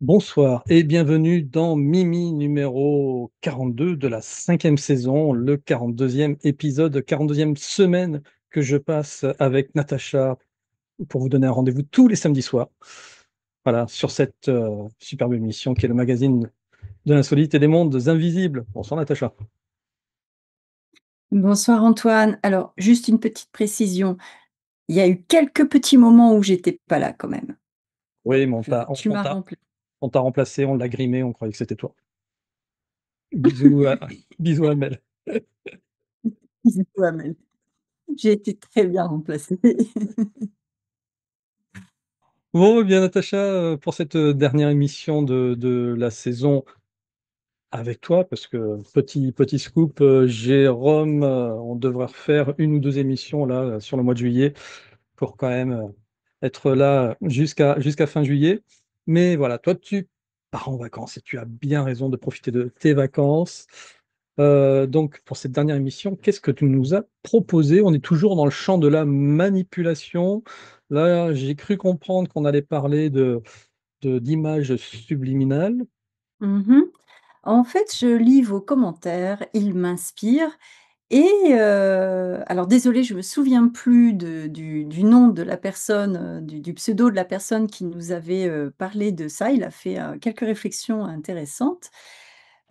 Bonsoir et bienvenue dans Mimi numéro 42 de la 5e saison, le 42e épisode, 42e semaine que je passe avec Natacha pour vous donner un rendez-vous tous les samedis soirs. Voilà, sur cette superbe émission qui est le magazine de l'insolite et des mondes invisibles. Bonsoir Natacha. Bonsoir Antoine. Alors, juste une petite précision, il y a eu quelques petits moments où j'étais pas là quand même. Oui, mais Tu m'as remplacé. on t'a remplacé, on l'a grimé, on croyait que c'était toi. Bisous à, bisous à Mel. J'ai été très bien remplacée. Bon, eh bien Natacha, pour cette dernière émission de la saison, avec toi, parce que petit scoop, Jérôme, on devrait refaire une ou 2 émissions là, sur le mois de juillet pour quand même, être là jusqu'à fin juillet. Mais voilà, toi tu pars en vacances et tu as bien raison de profiter de tes vacances. Donc pour cette dernière émission, qu'est-ce que tu nous as proposé? On est toujours dans le champ de la manipulation. Là, j'ai cru comprendre qu'on allait parler d'images subliminales. Mmh. En fait, je lis vos commentaires, ils m'inspirent et alors désolée, je me souviens plus du nom de la personne, du pseudo de la personne qui nous avait, parlé de ça. Il a fait, quelques réflexions intéressantes.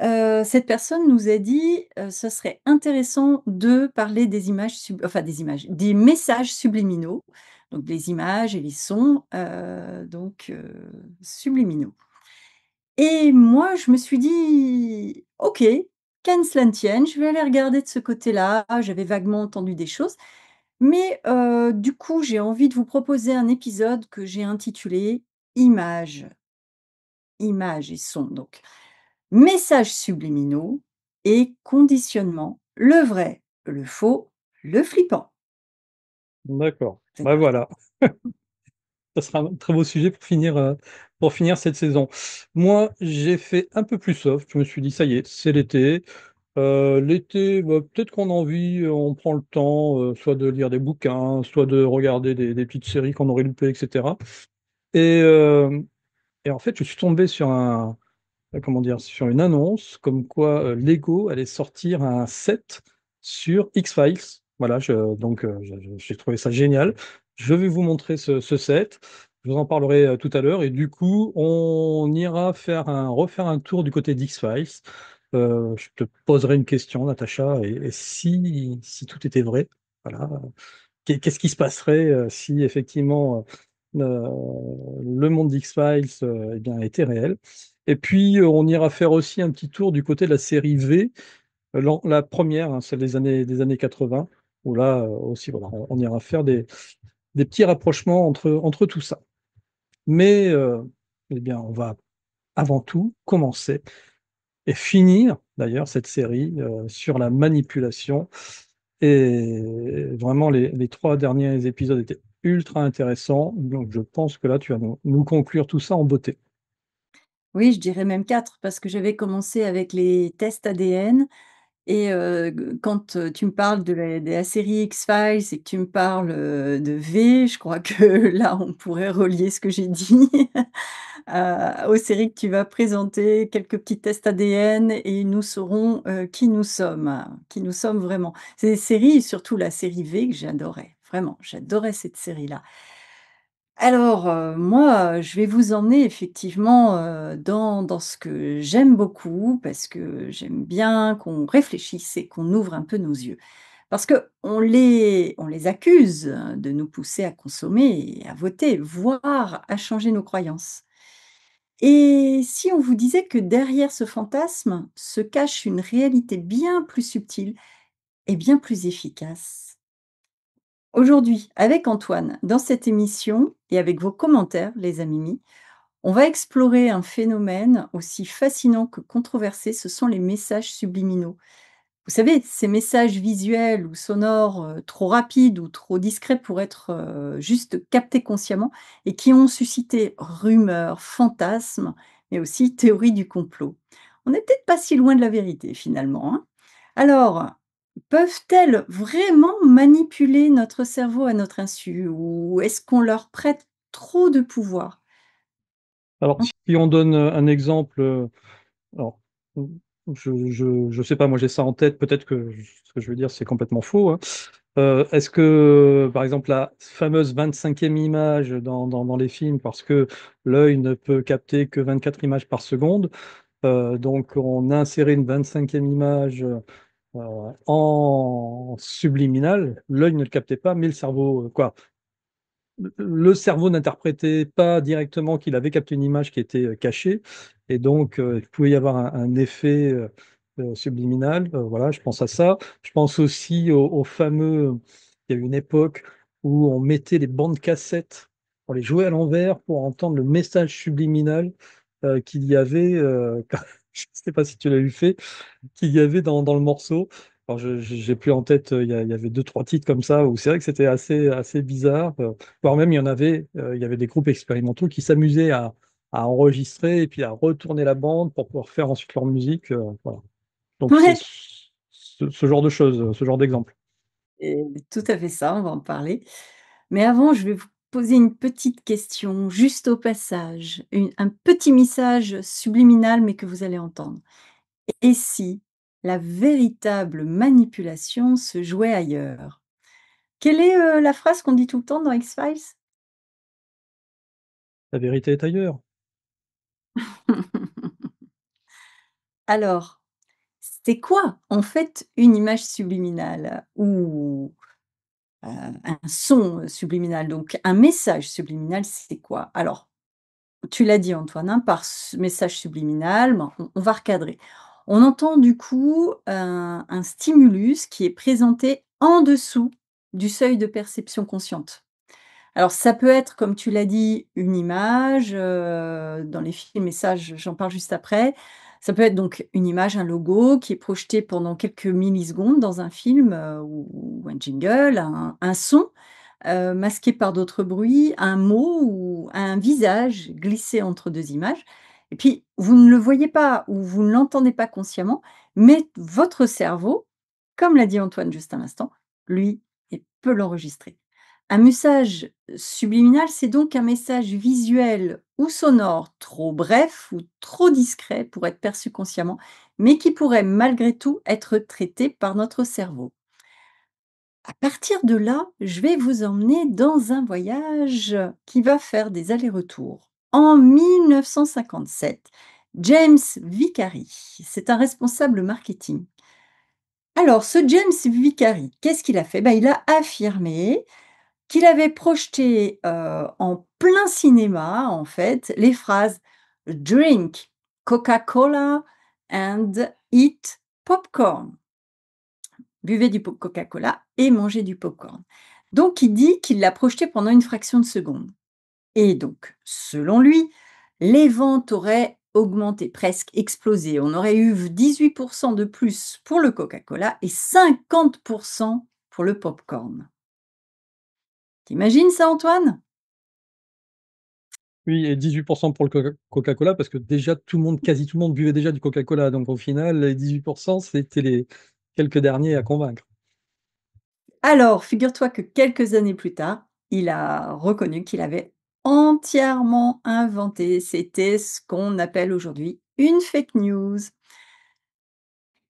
Cette personne nous a dit, ce serait intéressant de parler des images des images, des messages subliminaux, donc des images et les sons, subliminaux. Et moi, je me suis dit: «OK, qu'à ne cela ne tienne, je vais aller regarder de ce côté-là». J'avais vaguement entendu des choses, mais du coup, j'ai envie de vous proposer un épisode que j'ai intitulé «Images, images et sons». Donc messages subliminaux et conditionnement, le vrai, le faux, le flippant. D'accord. Vous êtes Bah, partis? voilà. Ça sera un très beau sujet pour finir cette saison. Moi, j'ai fait un peu plus soft. Je me suis dit: «Ça y est, c'est l'été». L'été, bah, peut-être qu'on a envie, on prend le temps, soit de lire des bouquins, soit de regarder des petites séries qu'on aurait loupées et cetera et hem et en fait, je suis tombé sur comment dire? Sur une annonce comme quoi, Lego allait sortir un set sur X-Files. Voilà, j'ai trouvé ça génial. Je vais vous montrer ce set. Je vous en parlerai, tout à l'heure et du coup, on ira refaire un tour du côté d'X-Files. Je te poserai une question, Natacha, et si tout était vrai, voilà, qu'est-ce qui se passerait, si effectivement, le monde d'X-Files, eh bien, était réel? Et puis, on ira faire aussi un petit tour du côté de la série V, la 1re, hein, celle des années 80, où là, aussi, voilà, on ira faire des petits rapprochements entre tout ça. Mais, eh bien, on va avant tout commencer et finir d'ailleurs cette série, sur la manipulation et vraiment les 3 derniers épisodes étaient ultra intéressants, donc je pense que là, tu vas nous conclure tout ça en beauté. Oui, je dirais même 4 parce que j'avais commencé avec les tests ADN. Et quand, tu me parles de la série X-Files et que tu me parles, de V, je crois que là, on pourrait relier ce que j'ai dit, aux séries que tu vas présenter, quelques petits tests ADN et nous saurons, qui nous sommes vraiment. C'est des séries, surtout la série V que j'adorais, vraiment, j'adorais cette série-là. Alors, moi, je vais vous emmener effectivement, dans ce que j'aime beaucoup parce que j'aime bien qu'on réfléchisse et qu'on ouvre un peu nos yeux. Parce qu'on les accuse de nous pousser à consommer et à voter, voire à changer nos croyances. Et si on vous disait que derrière ce fantasme se cache une réalité bien plus subtile et bien plus efficace? Aujourd'hui, avec Antoine, dans cette émission et avec vos commentaires, les amis, on va explorer un phénomène aussi fascinant que controversé, ce sont les messages subliminaux. Vous savez, ces messages visuels ou sonores trop rapides ou trop discrets pour être juste captés consciemment et qui ont suscité rumeurs, fantasmes, mais aussi théories du complot. On n'est peut-être pas si loin de la vérité finalement, hein. Alors, peuvent-elles vraiment manipuler notre cerveau à notre insu ou est-ce qu'on leur prête trop de pouvoir? Alors, si on donne un exemple, alors, je sais pas, moi j'ai ça en tête, peut-être que ce que je veux dire c'est complètement faux, hein. Est-ce que, par exemple, la fameuse 25e image dans les films, parce que l'œil ne peut capter que 24 images par seconde, donc on a inséré une 25e image en subliminal, l'œil ne le captait pas, mais le cerveau, quoi, le cerveau n'interprétait pas directement qu'il avait capté une image qui était cachée, et donc il pouvait y avoir un effet subliminal. Voilà, je pense à ça. Je pense aussi au fameux. Il y a eu une époque où on mettait les bandes cassettes, on les jouait à l'envers pour entendre le message subliminal qu'il y avait. Je ne sais pas si tu l'as eu fait, qu'il y avait dans le morceau. Alors, j'ai plus en tête, il y avait deux, trois titres comme ça, où c'est vrai que c'était assez bizarre. Voire même, il y avait des groupes expérimentaux qui s'amusaient à enregistrer et puis à retourner la bande pour pouvoir faire ensuite leur musique. Voilà. Donc, c'est Ouais, ce genre de choses, ce genre d'exemple. c'est tout à fait ça, on va en parler. Mais avant, je vais vous poser une petite question, juste au passage, un petit message subliminal, mais que vous allez entendre. Et si la véritable manipulation se jouait ailleurs? Quelle est, la phrase qu'on dit tout le temps dans X-Files? La vérité est ailleurs. Alors, c'est quoi, en fait, une image subliminale ou, un son, subliminal? Donc un message subliminal, c'est quoi? Alors, tu l'as dit Antoine, hein, par message subliminal, ben, on va recadrer. On entend du coup un stimulus qui est présenté en dessous du seuil de perception consciente. Alors ça peut être, comme tu l'as dit, une image, dans les films et ça j'en parle juste après. Ça peut être donc une image, un logo qui est projeté pendant quelques millisecondes dans un film, ou un jingle, un son, masqué par d'autres bruits, un mot ou un visage glissé entre 2 images et puis vous ne le voyez pas ou vous ne l'entendez pas consciemment, mais votre cerveau, comme l'a dit Antoine juste à l'instant, lui, il peut l'enregistrer. Un message subliminal, c'est donc un message visuel ou sonore trop bref ou trop discret pour être perçu consciemment, mais qui pourrait malgré tout être traité par notre cerveau. À partir de là, je vais vous emmener dans un voyage qui va faire des allers-retours. En 1957, James Vicary, c'est un responsable marketing. Alors, ce James Vicary, qu'est-ce qu'il a fait? Ben, il a affirmé qu'il avait projeté, en plein cinéma, en fait, les phrases «Drink Coca-Cola and eat popcorn». Buvez du Coca-Cola et mangez du popcorn. Donc il dit qu'il l'a projeté pendant une fraction de seconde et donc, selon lui, les ventes auraient augmenté, presque explosé. On aurait eu 18 de plus pour le Coca-Cola et 50 pour le popcorn. Tu ça, Antoine? Oui, et 18% pour le Coca-Cola, parce que déjà tout le monde, quasi tout le monde buvait déjà du Coca-Cola. Donc au final, les 18%, c'était les quelques derniers à convaincre. Alors, figure-toi que quelques années plus tard, il a reconnu qu'il avait entièrement inventé. C'était ce qu'on appelle aujourd'hui une fake news.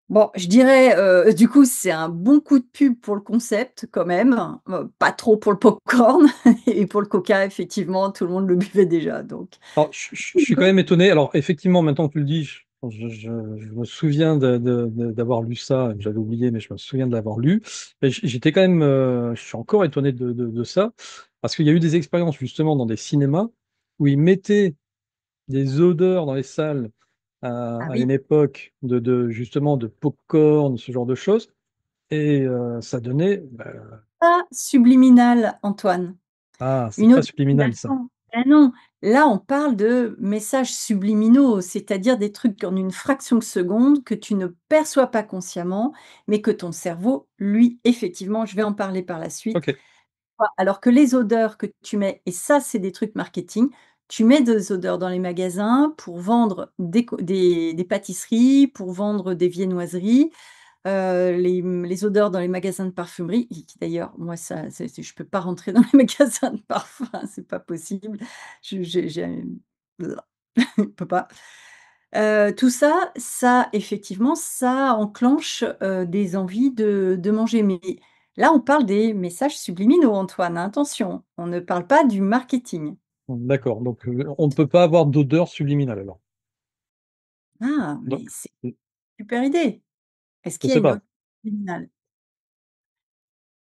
Bon, je dirais, du coup, c'est un bon coup de pub pour le concept quand même, pas trop pour le popcorn et pour le coca, effectivement, tout le monde le buvait déjà donc. Alors, je suis quand même étonné. Alors, effectivement, maintenant que tu le dis, je me souviens d'avoir lu ça. J'avais oublié, mais je me souviens de l'avoir lu. Mais j'étais quand même, je suis encore étonné de ça, parce qu'il y a eu des expériences justement dans des cinémas où ils mettaient des odeurs dans les salles Ah à oui, une époque justement de popcorn, ce genre de choses, et ça donnait. pas subliminal, Antoine. Ah, c'est Une pas odeur qui va subliminal ça. ah non, là, on parle de messages subliminaux, c'est-à-dire des trucs en une fraction de seconde que tu ne perçois pas consciemment, mais que ton cerveau, lui, effectivement, je vais en parler par la suite. Ok. Alors que les odeurs que tu mets et ça, c'est des trucs marketing, tu mets des odeurs dans les magasins pour vendre des pâtisseries, pour vendre des viennoiseries, les odeurs dans les magasins de parfumerie et qui d'ailleurs, moi ça c'est je peux pas rentrer dans les magasins de parfum, c'est pas possible. Je j'ai On peut pas. Tout ça, ça effectivement, ça enclenche, des envies de manger. Mais là, on parle des messages subliminaux, Antoine, hein, attention, on ne parle pas du marketing. D'accord, donc on ne peut pas avoir d'odeur subliminale alors. Ah, Donc, mais c'est une super idée. Est-ce je qu'il y a sais une pas. odeur subliminale?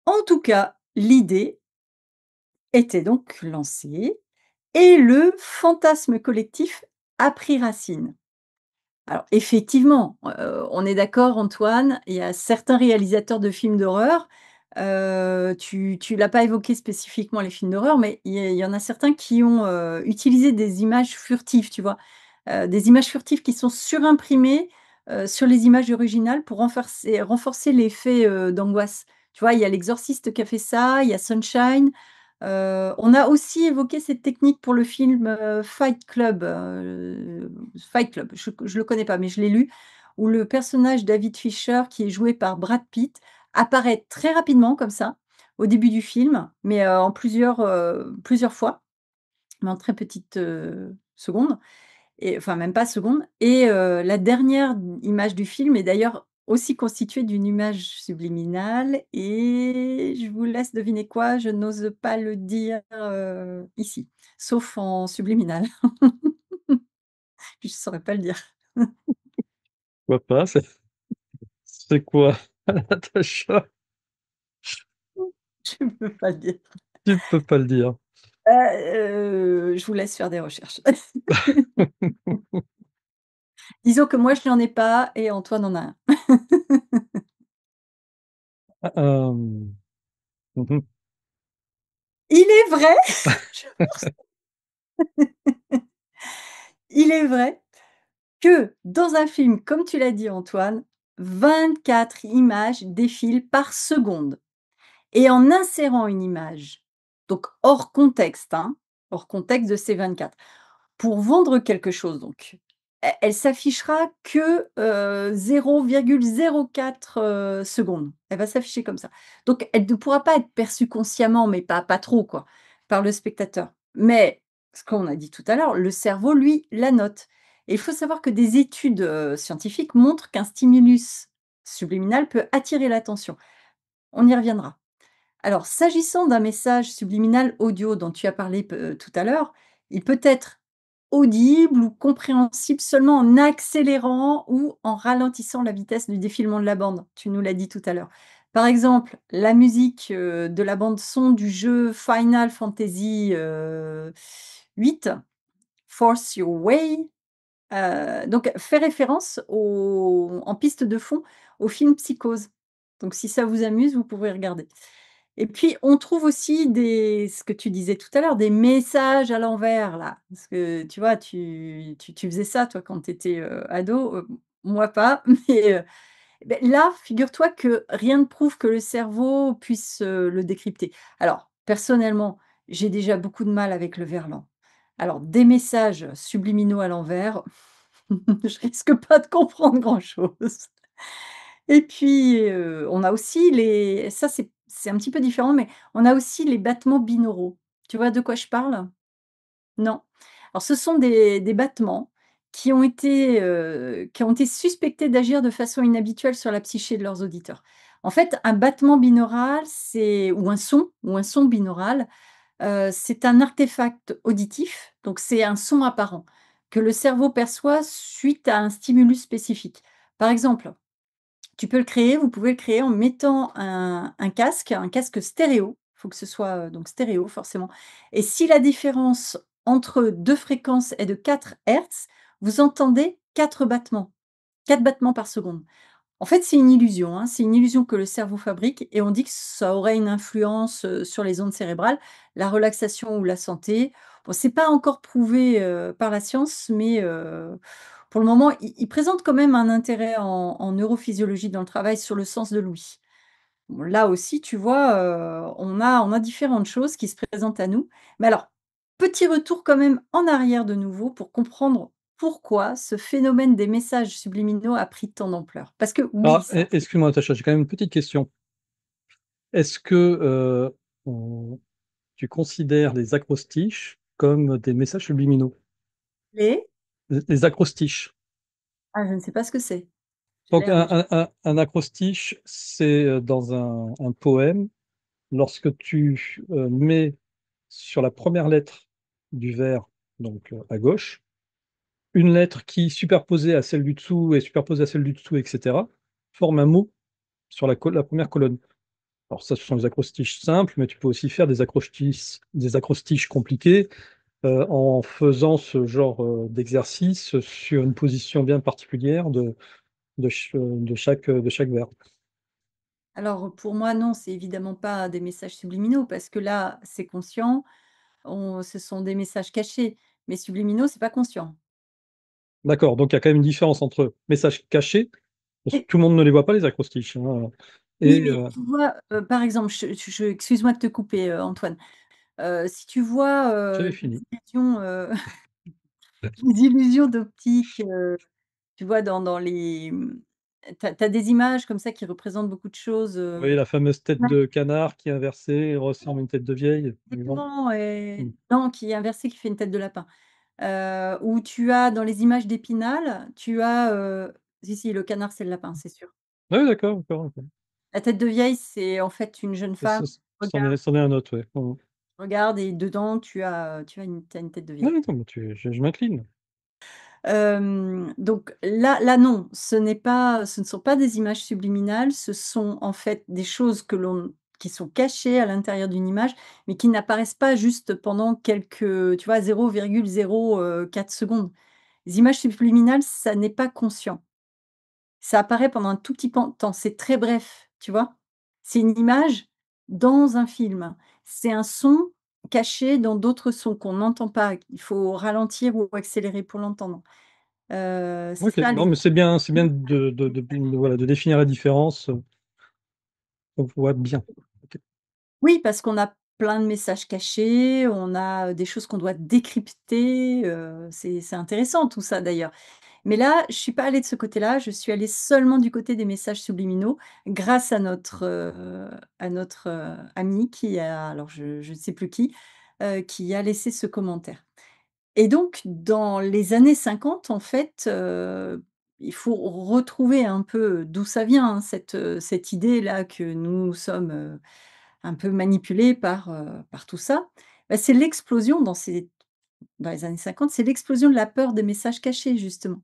En tout cas, l'idée était donc lancée et le fantasme collectif a pris racine. Alors effectivement, on est d'accord Antoine, il y a certains réalisateurs de films d'horreur, tu l'as pas évoqué spécifiquement les films d'horreur, mais il y en a certains qui ont, utilisé des images furtives, tu vois? Des images furtives qui sont surimprimées, sur les images originales pour renforcer l'effet, d'angoisse. Tu vois? Il y a L'Exorciste qui a fait ça, il y a Sunshine. On a aussi évoqué cette technique pour le film, Fight Club, je le connais pas, mais je l'ai lu, où le personnage David Fisher, qui est joué par Brad Pitt, apparaît très rapidement comme ça, au début du film, mais, en plusieurs fois, mais en très petites, secondes. Et enfin même pas seconde et la dernière image du film est d'ailleurs aussi constituée d'une image subliminale et je vous laisse deviner quoi? Je n'ose pas le dire, ici, sauf en subliminal. Je ne saurais pas le dire. Pourquoi pas? C'est quoi, Natacha? Je ne peux pas le dire. Tu peux pas le dire. Je vous laisse faire des recherches. Disons que moi je n'en ai pas et Antoine en a un. Mhm. Il est vrai, il est vrai que dans un film, comme tu l'as dit Antoine, 24 images défilent par seconde et en insérant une image, donc hors contexte, hein, hors contexte de ces 24, pour vendre quelque chose donc, elle s'affichera que, 0,04, secondes. Elle va s'afficher comme ça. Donc elle ne pourra pas être perçue consciemment, mais pas trop quoi, par le spectateur. Mais ce qu'on a dit tout à l'heure, le cerveau lui la note et il faut savoir que des études, scientifiques montrent qu'un stimulus subliminal peut attirer l'attention. On y reviendra. Alors, s'agissant d'un message subliminal audio dont tu as parlé tout à l'heure, il peut être audible ou compréhensible seulement en accélérant ou en ralentissant la vitesse du défilement de la bande. Tu nous l'as dit tout à l'heure. Par exemple, la musique de la bande son du jeu Final Fantasy 8, Force Your Way, donc fait référence en piste de fond au film Psychose. Donc si ça vous amuse, vous pourrez regarder. Et puis on trouve aussi ce que tu disais tout à l'heure, des messages à l'envers là. Parce que tu vois, tu faisais ça toi quand tu étais, ado, moi pas, mais, là, figure-toi que rien ne prouve que le cerveau puisse, le décrypter. Alors personnellement, j'ai déjà beaucoup de mal avec le verlan. Alors des messages subliminaux à l'envers, je risque pas de comprendre grand-chose. Et puis, on a aussi c'est un petit peu différent, mais on a aussi les battements binauraux. Tu vois de quoi je parle? Non? Alors ce sont des battements qui ont été suspectés d'agir de façon inhabituelle sur la psyché de leurs auditeurs. En fait, un battement binaural, c'est ou un son binaural, c'est un artefact auditif, donc c'est un son apparent que le cerveau perçoit suite à un stimulus spécifique. Par exemple, vous pouvez le créer en mettant un casque stéréo. Il faut que ce soit, donc stéréo forcément et si la différence entre 2 fréquences est de 4 hertz, vous entendez 4 battements par seconde. En fait, c'est une illusion, hein, c'est une illusion que le cerveau fabrique et on dit que ça aurait une influence, sur les ondes cérébrales, la relaxation ou la santé. Bon, c'est pas encore prouvé, par la science, mais pour le moment, il présente quand même un intérêt en neurophysiologie dans le travail sur le sens de l'ouïe. Bon, là aussi, tu vois, on a différentes choses qui se présentent à nous. Mais alors, petit retour quand même en arrière de nouveau pour comprendre pourquoi ce phénomène des messages subliminaux a pris tant d'ampleur. Parce que oui, Ah, ça excuse-moi, Natacha, j'ai quand même une petite question. Est-ce que on- tu considères les acrostiches comme des messages subliminaux? l'est. les acrostiches. Ah, je ne sais pas ce que c'est. J'ai Donc, l'air de un acrostiche, c'est dans un poème, lorsque tu mets sur la première lettre du vers, donc à gauche, une lettre qui, superposée à celle du dessous et superposée à celle du dessous, etc., forme un mot sur la première colonne. Alors ça, ce sont des acrostiches simples, mais tu peux aussi faire des acrostiches compliqués en faisant ce genre d'exercice sur une position bien particulière de chaque verbe. alors, pour moi, non, c'est évidemment pas des messages subliminaux parce que là, c'est conscient, ce sont des messages cachés, mais subliminaux, c'est pas conscient. D'accord, donc il y a quand même une différence entre messages cachés, parce que Et tout le monde ne les voit pas, les acrostiches, hein, oui, et mais tu vois, par exemple, excuse-moi de te couper, Antoine. Si tu vois, j'avais fini. des illusions d'optique, tu vois, dans les, tu as des images comme ça qui représentent beaucoup de choses, Vous voyez la fameuse tête de canard qui est inversée ressemble à une tête de vieille, par exemple. exactement Hmm. et non, qui est inversé, qui fait une tête de lapin. Où tu as dans les images d'Épinal, tu as, si, si, le canard, c'est le lapin, c'est sûr. Ah oui, d'accord, d'accord, ok. La tête de vieille, c'est en fait une jeune femme, C'en est un autre, ouais. Hmm. regarde et dedans tu as une tête de Non, vieille. non, non, mais je m'incline. Donc là non, ce ne sont pas des images subliminales, ce sont en fait des choses qui sont cachées à l'intérieur d'une image, mais qui n'apparaissent pas juste pendant quelques, tu vois, 0,04 secondes. Les images subliminales, ça n'est pas conscient. Ça apparaît pendant un tout petit pan temps, c'est très bref, tu vois? C'est une image dans un film. C'est un son caché dans d'autres sons qu'on n'entend pas. Il faut ralentir ou accélérer pour l'entendre. C'est Ok, ça non, les mais c'est bien voilà, de définir la différence. On voit bien. Ok. oui, parce qu'on a plein de messages cachés, on a, des choses qu'on doit décrypter, c'est intéressant tout ça d'ailleurs. Mais là, je suis pas allée de ce côté-là, je suis allée seulement du côté des messages subliminaux grâce à notre, ami qui a alors je ne sais plus qui a laissé ce commentaire. Et donc dans les années 50, en fait, il faut retrouver un peu d'où ça vient, hein, cette idée-là que nous sommes, un peu manipulés par tout ça. Bah, c'est l'explosion dans les années 50, c'est l'explosion de la peur des messages cachés justement.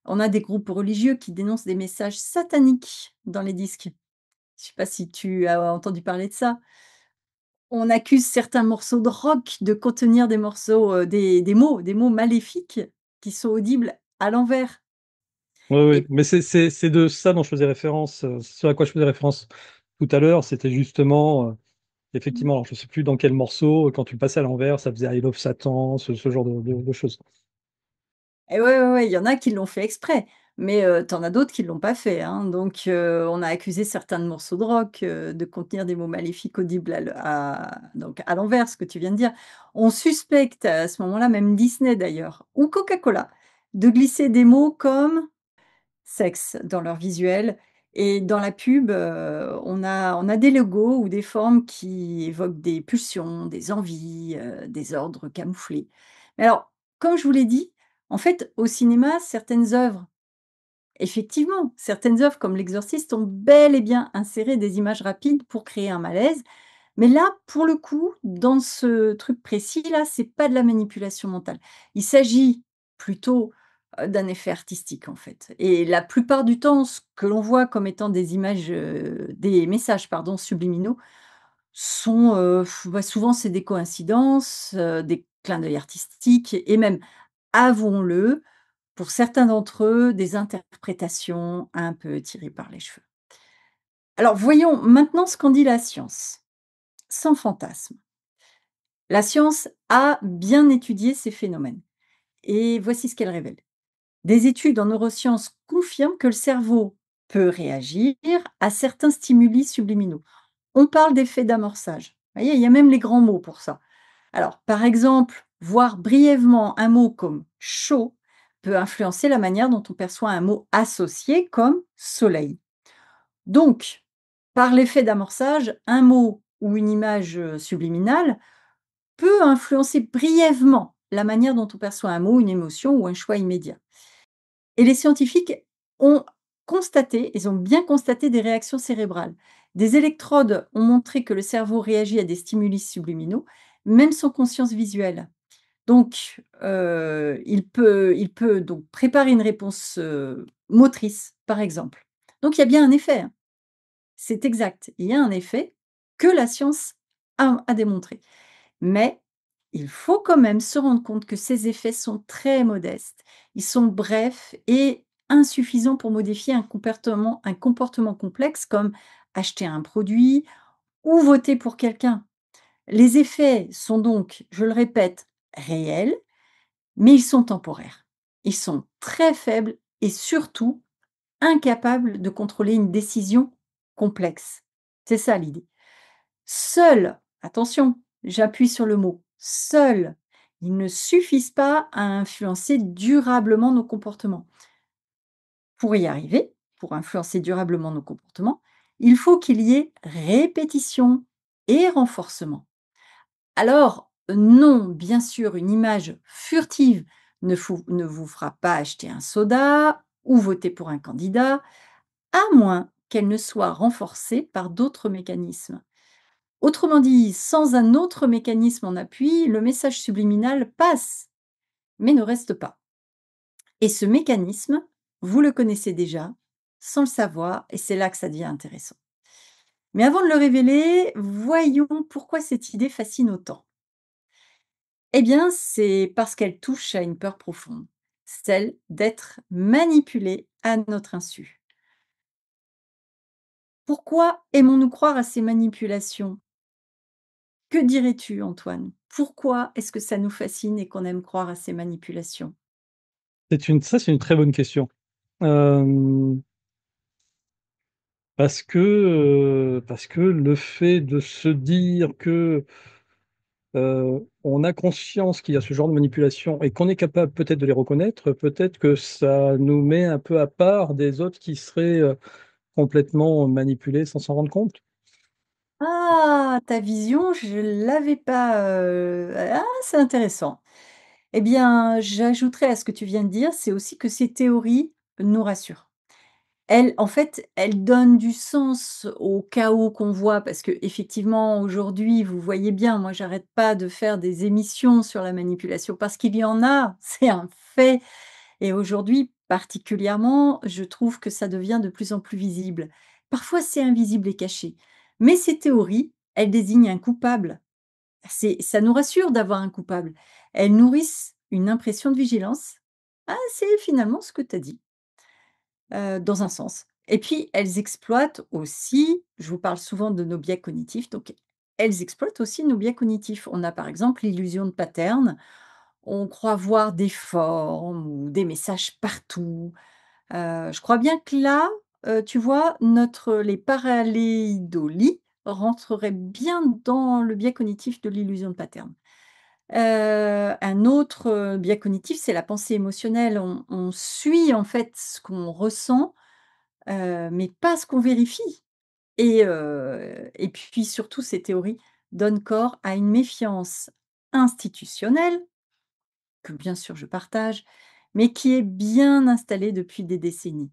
On a des groupes religieux qui dénoncent des messages sataniques dans les disques. Je sais pas si tu as entendu parler de ça? On accuse certains morceaux de rock de contenir des morceaux, des mots maléfiques qui sont audibles à l'envers Oui, et oui, mais c'est de ça dont je faisais référence, ce à quoi je faisais référence tout à l'heure, c'était justement, effectivement, alors je ne sais plus dans quel morceau, quand tu le passais à l'envers, ça faisait I Love Satan, ce genre de choses. et ouais, ouais, ouais, il y en a qui l'ont fait exprès, mais tu en as d'autres qui l'ont pas fait, hein, donc on a accusé certains de morceaux de rock, de contenir des mots maléfiques audibles donc à l'envers, ce que tu viens de dire. On suspecte à ce moment-là, même Disney d'ailleurs, ou Coca-Cola, de glisser des mots comme sexe dans leur visuel et dans la pub, on a des logos ou des formes qui évoquent des pulsions, des envies, des ordres camouflés. Mais alors, comme je vous l'ai dit, en fait, au cinéma, certaines œuvres comme L'Exorciste ont bel et bien inséré des images rapides pour créer un malaise. Mais là, pour le coup, dans ce truc précis-là, c'est pas de la manipulation mentale. Il s'agit plutôt, d'un effet artistique, en fait et la plupart du temps, ce que l'on voit comme étant des messages, pardon, subliminaux sont, bah, souvent c'est des coïncidences, des clins d'œil artistiques et même, avouons-le, pour certains d'entre eux, des interprétations un peu tirées par les cheveux. Alors voyons maintenant ce qu'en dit la science, sans fantasme. La science a bien étudié ces phénomènes et voici ce qu'elle révèle. Des études en neurosciences confirment que le cerveau peut réagir à certains stimuli subliminaux. On parle d'effet d'amorçage. Vous voyez, il y a même les grands mots pour ça. Alors, par exemple, voir brièvement un mot comme chaud peut influencer la manière dont on perçoit un mot associé comme soleil. Donc, par l'effet d'amorçage, un mot ou une image subliminale peut influencer brièvement la manière dont on perçoit un mot, une émotion ou un choix immédiat. Et les scientifiques ont constaté, ils ont bien constaté des réactions cérébrales. Des électrodes ont montré que le cerveau réagit à des stimuli subliminaux, même sans conscience visuelle. Donc, il peut donc préparer une réponse, motrice, par exemple. Donc il y a bien un effet, hein. C'est exact. Il y a un effet que la science a démontré. Mais il faut quand même se rendre compte que ces effets sont très modestes. Ils sont brefs et insuffisants pour modifier un comportement complexe comme acheter un produit ou voter pour quelqu'un. Les effets sont donc, je le répète, réels, mais ils sont temporaires. Ils sont très faibles et surtout incapables de contrôler une décision complexe. C'est ça l'idée. Seuls, attention, j'appuie sur le mot seuls, ils ne suffisent pas à influencer durablement nos comportements. Pour y arriver, pour influencer durablement nos comportements, il faut qu'il y ait répétition et renforcement. Alors, non, bien sûr, une image furtive ne vous fera pas acheter un soda ou voter pour un candidat, à moins qu'elle ne soit renforcée par d'autres mécanismes. Autrement dit, sans un autre mécanisme en appui, le message subliminal passe, mais ne reste pas. Et ce mécanisme, vous le connaissez déjà, sans le savoir, et c'est là que ça devient intéressant. Mais avant de le révéler, voyons pourquoi cette idée fascine autant. Eh bien, c'est parce qu'elle touche à une peur profonde, celle d'être manipulé à notre insu. Pourquoi aimons-nous croire à ces manipulations? Que dirais-tu, Antoine? Pourquoi est-ce que ça nous fascine et qu'on aime croire à ces manipulations? C'est une très bonne question. Euh, parce que le fait de se dire que on a conscience qu'il y a ce genre de manipulation et qu'on est capable peut-être de les reconnaître, peut-être que ça nous met un peu à part des autres qui seraient complètement manipulés sans s'en rendre compte. Ah! Ta vision, je l'avais pas, c'est intéressant. Eh bien, j'ajouterais à ce que tu viens de dire, c'est aussi que ces théories nous rassurent. En fait, elles donnent du sens au chaos qu'on voit parce que effectivement aujourd'hui, vous voyez bien, moi, j'arrête pas de faire des émissions sur la manipulation parce qu'il y en a, c'est un fait. Et aujourd'hui, particulièrement, je trouve que ça devient de plus en plus visible. Parfois, c'est invisible et caché. Mais ces théories, elles désignent un coupable. Ça nous rassure d'avoir un coupable. Elles nourrissent une impression de vigilance. Ah, c'est finalement ce que tu as dit, dans un sens. Et puis, elles exploitent aussi, je vous parle souvent de nos biais cognitifs, donc elles exploitent aussi nos biais cognitifs. On a par exemple l'illusion de pattern. On croit voir des formes ou des messages partout. Je crois bien que là, tu vois, les pareidolie rentreraient bien dans le biais cognitif de l'illusion de pattern. Un autre, biais cognitif, c'est la pensée émotionnelle. On suit en fait ce qu'on ressent, mais pas ce qu'on vérifie et puis surtout ces théories donnent corps à une méfiance institutionnelle que bien sûr je partage, mais qui est bien installée depuis des décennies.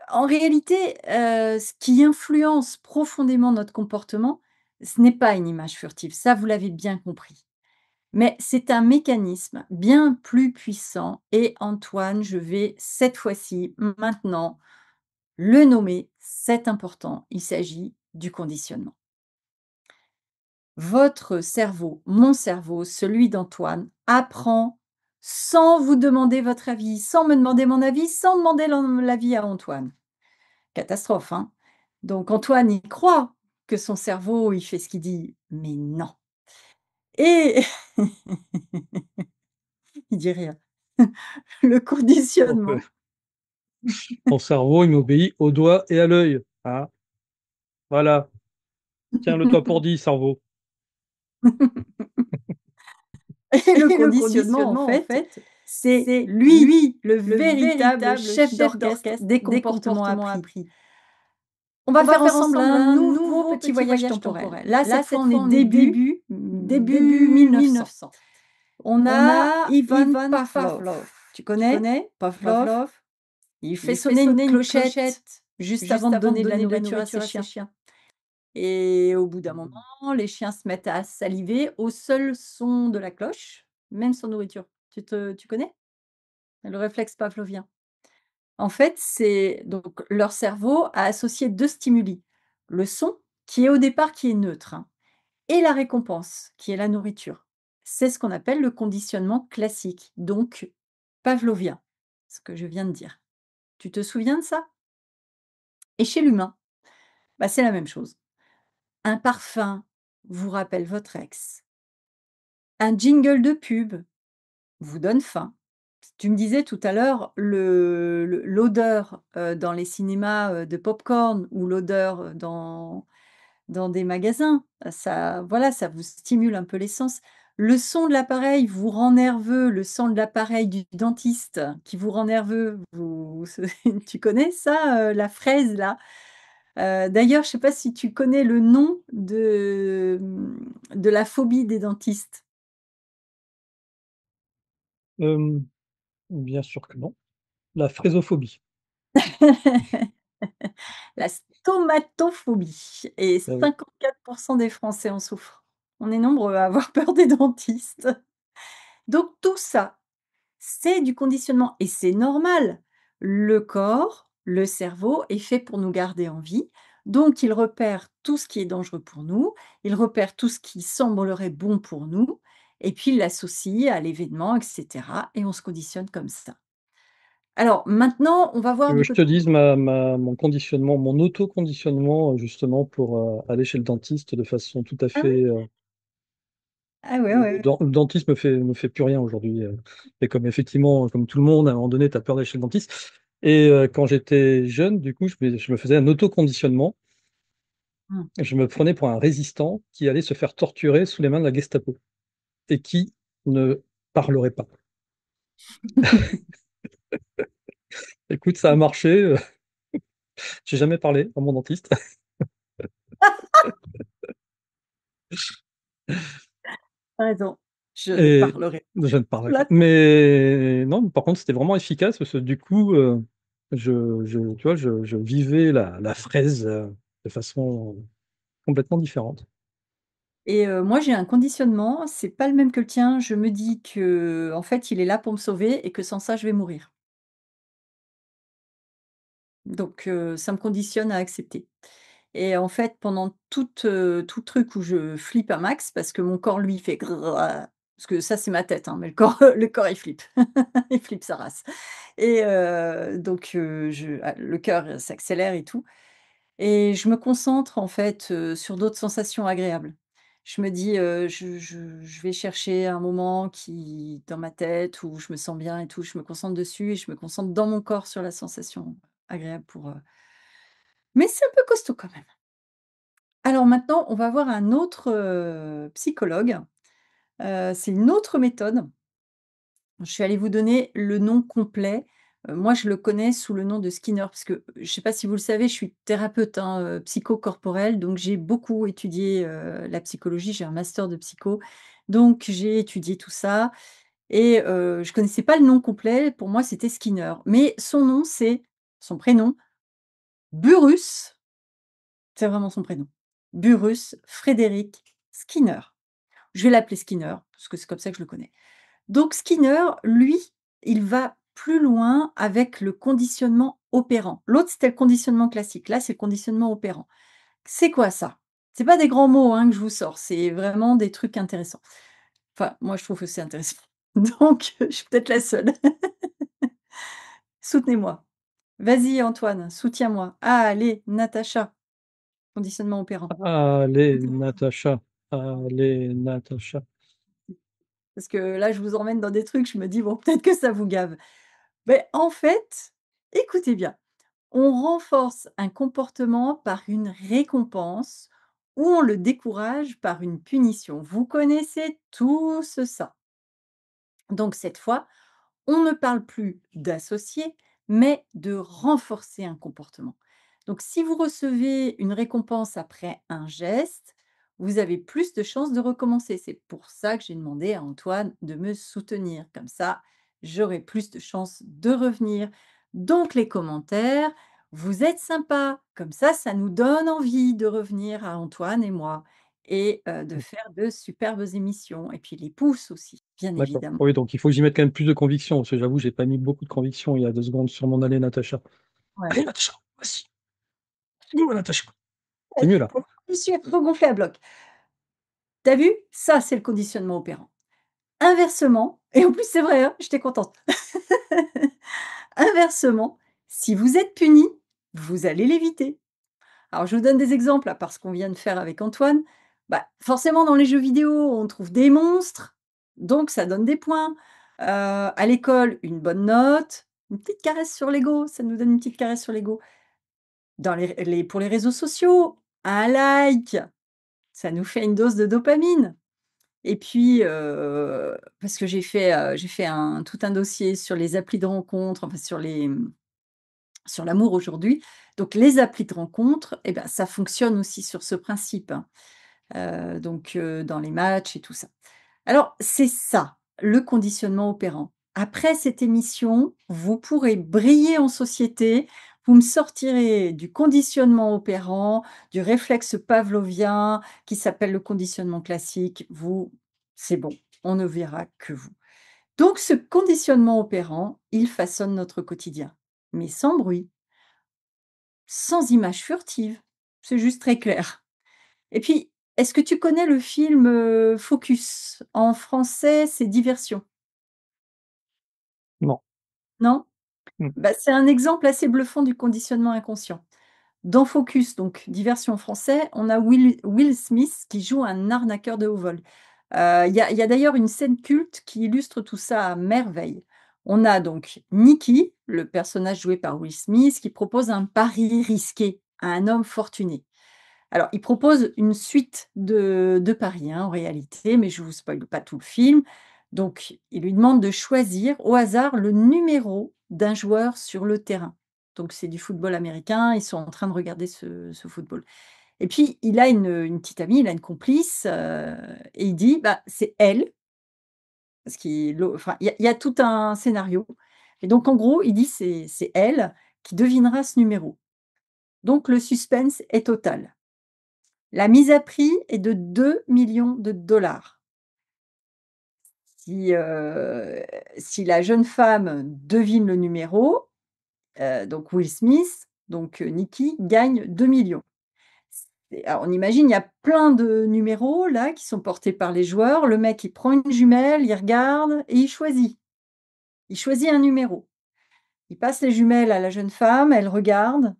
En réalité, ce qui influence profondément notre comportement, ce n'est pas une image furtive, ça vous l'avez bien compris. Mais c'est un mécanisme bien plus puissant et Antoine, je vais cette fois-ci, maintenant, le nommer, c'est important, il s'agit du conditionnement. Votre cerveau, mon cerveau, celui d'Antoine, apprend sans vous demander votre avis, sans me demander mon avis, sans demander l'avis à Antoine. Catastrophe, hein? Donc Antoine, il croit que son cerveau, il fait ce qu'il dit, mais non. Et il dit rien. Le En fait, conditionnement. ton cerveau, il m'obéit au doigt et à l'œil. Ah, voilà. Tiens-le-toi pour dit, cerveau. Et le Et le conditionnement, en conditionnement, en fait, fait, c'est c'est lui, lui, le le véritable véritable chef chef d'orchestre d'orchestre des des comportements comportements appris. appris. On va On va faire faire ensemble ensemble un un nouveau nouveau petit petit voyage voyage temporel. temporel. Là, Là, cette fois, cette on est fois, on est début début début 1900. On On a a Ivan Ivan Pavlov. Pavlov. Tu Tu connais connais Pavlov? Pavlov? Il fait Il fait sonner une sonner une clochette clochette juste avant juste de avant de donner de la donner de la nourriture à ses nourriture à ses chiens. chiens. Et au bout d'un moment, les chiens se mettent à saliver au seul son de la cloche, même sans nourriture. Tu connais? Le réflexe pavlovien. En fait, c'est donc leur cerveau a associé 2 stimuli. Le son, qui est neutre, hein, et la récompense, qui est la nourriture. C'est ce qu'on appelle le conditionnement classique, donc pavlovien, ce que je viens de dire. Tu te souviens de ça? Et chez l'humain, bah, c'est la même chose. Un parfum vous rappelle votre ex. Un jingle de pub vous donne faim. Tu me disais tout à l'heure l'odeur, dans les cinémas, de pop-corn ou l'odeur, dans des magasins, ça voilà, ça vous stimule un peu les sens. Le son de l'appareil vous rend nerveux, le son de l'appareil du dentiste qui vous rend nerveux, vous tu connais ça, la fraise là? D'ailleurs, je ne sais pas si tu connais le nom de la phobie des dentistes? Hem, bien sûr que non. La phrésophobie. La stomatophobie et Ah oui. 54 des Français en souffrent. On est nombreux à avoir peur des dentistes. Donc tout ça, c'est du conditionnement et c'est normal. Le corps, le cerveau est fait pour nous garder en vie, donc il repère tout ce qui est dangereux pour nous, il repère tout ce qui semblerait bon pour nous et puis il l'associe à l'événement et cetera et on se conditionne comme ça. Alors maintenant, on va Tu voir veux du que je te côté dise mon conditionnement, mon auto-conditionnement, justement pour, aller chez le dentiste de façon tout à ah oui? fait, Ah ouais, le ouais. dentiste me fait plus rien aujourd'hui, et comme effectivement, comme tout le monde, à un moment donné, tu as peur d'aller chez le dentiste et quand j'étais jeune, du coup, je me faisais un autoconditionnement. Mmh. Je me prenais pour un résistant qui allait se faire torturer sous les mains de la Gestapo et qui ne parlerait pas. Écoute, ça a marché, j'ai jamais parlé à mon dentiste. Tu raison. Je ne Et parlerai je ne parlerai pas. là. Mais non, par contre, c'était vraiment efficace parce que du coup, tu vois, je vivais la fraise, de façon complètement différente. Et moi, j'ai un conditionnement, c'est pas le même que le tien. Je me dis que en fait, il est là pour me sauver et que sans ça, je vais mourir. Donc ça me conditionne à accepter. Et en fait, pendant tout truc où je flippe à max parce que mon corps, lui, fait grrr, parce que ça, c'est ma tête, hein, mais le corps le corps, il flippe. Il flippe sa race et donc le cœur s'accélère et tout. Et je me concentre en fait, sur d'autres sensations agréables. Je me dis, je vais chercher un moment qui dans ma tête où je me sens bien et tout, je me concentre dessus et je me concentre dans mon corps sur la sensation agréable mais c'est un peu costaud quand même. Alors maintenant, on va voir un autre, psychologue, c'est une autre méthode. Je suis allée vous donner le nom complet. Moi, je le connais sous le nom de Skinner parce que, je ne sais pas si vous le savez, je suis thérapeute, hein, psychocorporelle, donc j'ai beaucoup étudié, la psychologie. J'ai un master de psycho, donc j'ai étudié tout ça et je connaissais pas le nom complet. Pour moi, c'était Skinner, mais son nom, c'est son prénom, Burrus, c'est vraiment son prénom, Burrus Frédéric Skinner. Je vais l'appeler Skinner parce que c'est comme ça que je le connais. Donc Skinner, lui, il va plus loin avec le conditionnement opérant. L'autre, c'était le conditionnement classique. Là, c'est le conditionnement opérant. C'est quoi ça? C'est pas des grands mots, hein, que je vous sors, c'est vraiment des trucs intéressants. Enfin, moi, je trouve que c'est intéressant. Donc, je suis peut-être la seule. Soutenez-moi. Vas-y, Antoine, soutiens-moi. Ah, allez, Natacha, conditionnement opérant. Allez, Natacha, allez, Natacha. Parce que là, je vous emmène dans des trucs, je me dis, bon, peut-être que ça vous gave. Mais en fait, écoutez bien. On renforce un comportement par une récompense ou on le décourage par une punition. Vous connaissez tous ça. Donc cette fois, on ne parle plus d'associer, mais de renforcer un comportement. Donc si vous recevez une récompense après un geste, vous avez plus de chances de recommencer. C'est pour ça que j'ai demandé à Antoine de me soutenir. Comme ça, j'aurai plus de chances de revenir. Donc les commentaires, vous êtes sympas. Comme ça nous donne envie de revenir à Antoine et moi et de faire de superbes émissions et puis les pouces aussi, bien D'accord. évidemment. Oui, donc il faut que j'y mette quand même plus de conviction, parce que j'avoue, j'ai pas mis beaucoup de conviction il y a 2 secondes sur mon allée, Natacha. Ouais. Allez, Natacha, vas-y, go, Natacha. C'est mieux là. Je suis regonflée à bloc. Tu as vu? Ça, c'est le conditionnement opérant. Inversement et en plus c'est vrai, hein, j'étais contente. Inversement, si vous êtes puni, vous allez l'éviter. Alors je vous donne des exemples à part ce qu'on vient de faire avec Antoine. Bah, forcément dans les jeux vidéo, on trouve des monstres, donc ça donne des points. À l'école, une bonne note, une petite caresse sur l'ego, ça nous donne une petite caresse sur l'ego. Dans pour les réseaux sociaux, un like, ça nous fait une dose de dopamine. Et puis, parce que j'ai fait tout un dossier sur les applis de rencontres, enfin sur l'amour aujourd'hui. Donc les applis de rencontres et ben, ça fonctionne aussi sur ce principe, hein, dans les matchs et tout ça. Alors c'est ça, le conditionnement opérant. Après cette émission, vous pourrez briller en société, vous me sortirez du conditionnement opérant, du réflexe pavlovien qui s'appelle le conditionnement classique, c'est bon, on ne verra que vous. Donc ce conditionnement opérant, il façonne notre quotidien, mais sans bruit, sans images furtives, c'est juste très clair. Et puis, est-ce que tu connais le film, Focus? En français, c'est Diversion, Non. non? Hmm. Bah, c'est un exemple assez bluffant du conditionnement inconscient. Dans Focus, donc Diversion en français, on a Will Smith qui joue un arnaqueur de haut vol. Il y a d'ailleurs une scène culte qui illustre tout ça à merveille. On a donc Nicky, le personnage joué par Will Smith, qui propose un pari risqué à un homme fortuné. Alors, il propose une suite de paris, hein, en réalité, mais je ne vous spoile pas tout le film. Donc, il lui demande de choisir au hasard le numéro d'un joueur sur le terrain. Donc, c'est du football américain, ils sont en train de regarder ce football. Et puis, il a une petite amie, il a une complice, et il dit: «Bah, c'est elle», parce enfin, il y a tout un scénario. Et donc, en gros, il dit: «C'est elle qui devinera ce numéro». Donc, le suspense est total. La mise à prix est de 2 millions de dollars. Si, si la jeune femme devine le numéro, donc Will Smith, donc Nicky gagne 2 millions. Alors on imagine, il y a plein de numéros là qui sont portés par les joueurs. Le mec, il prend une jumelle, il regarde et il choisit. Il choisit un numéro. Il passe les jumelles à la jeune femme, elle regarde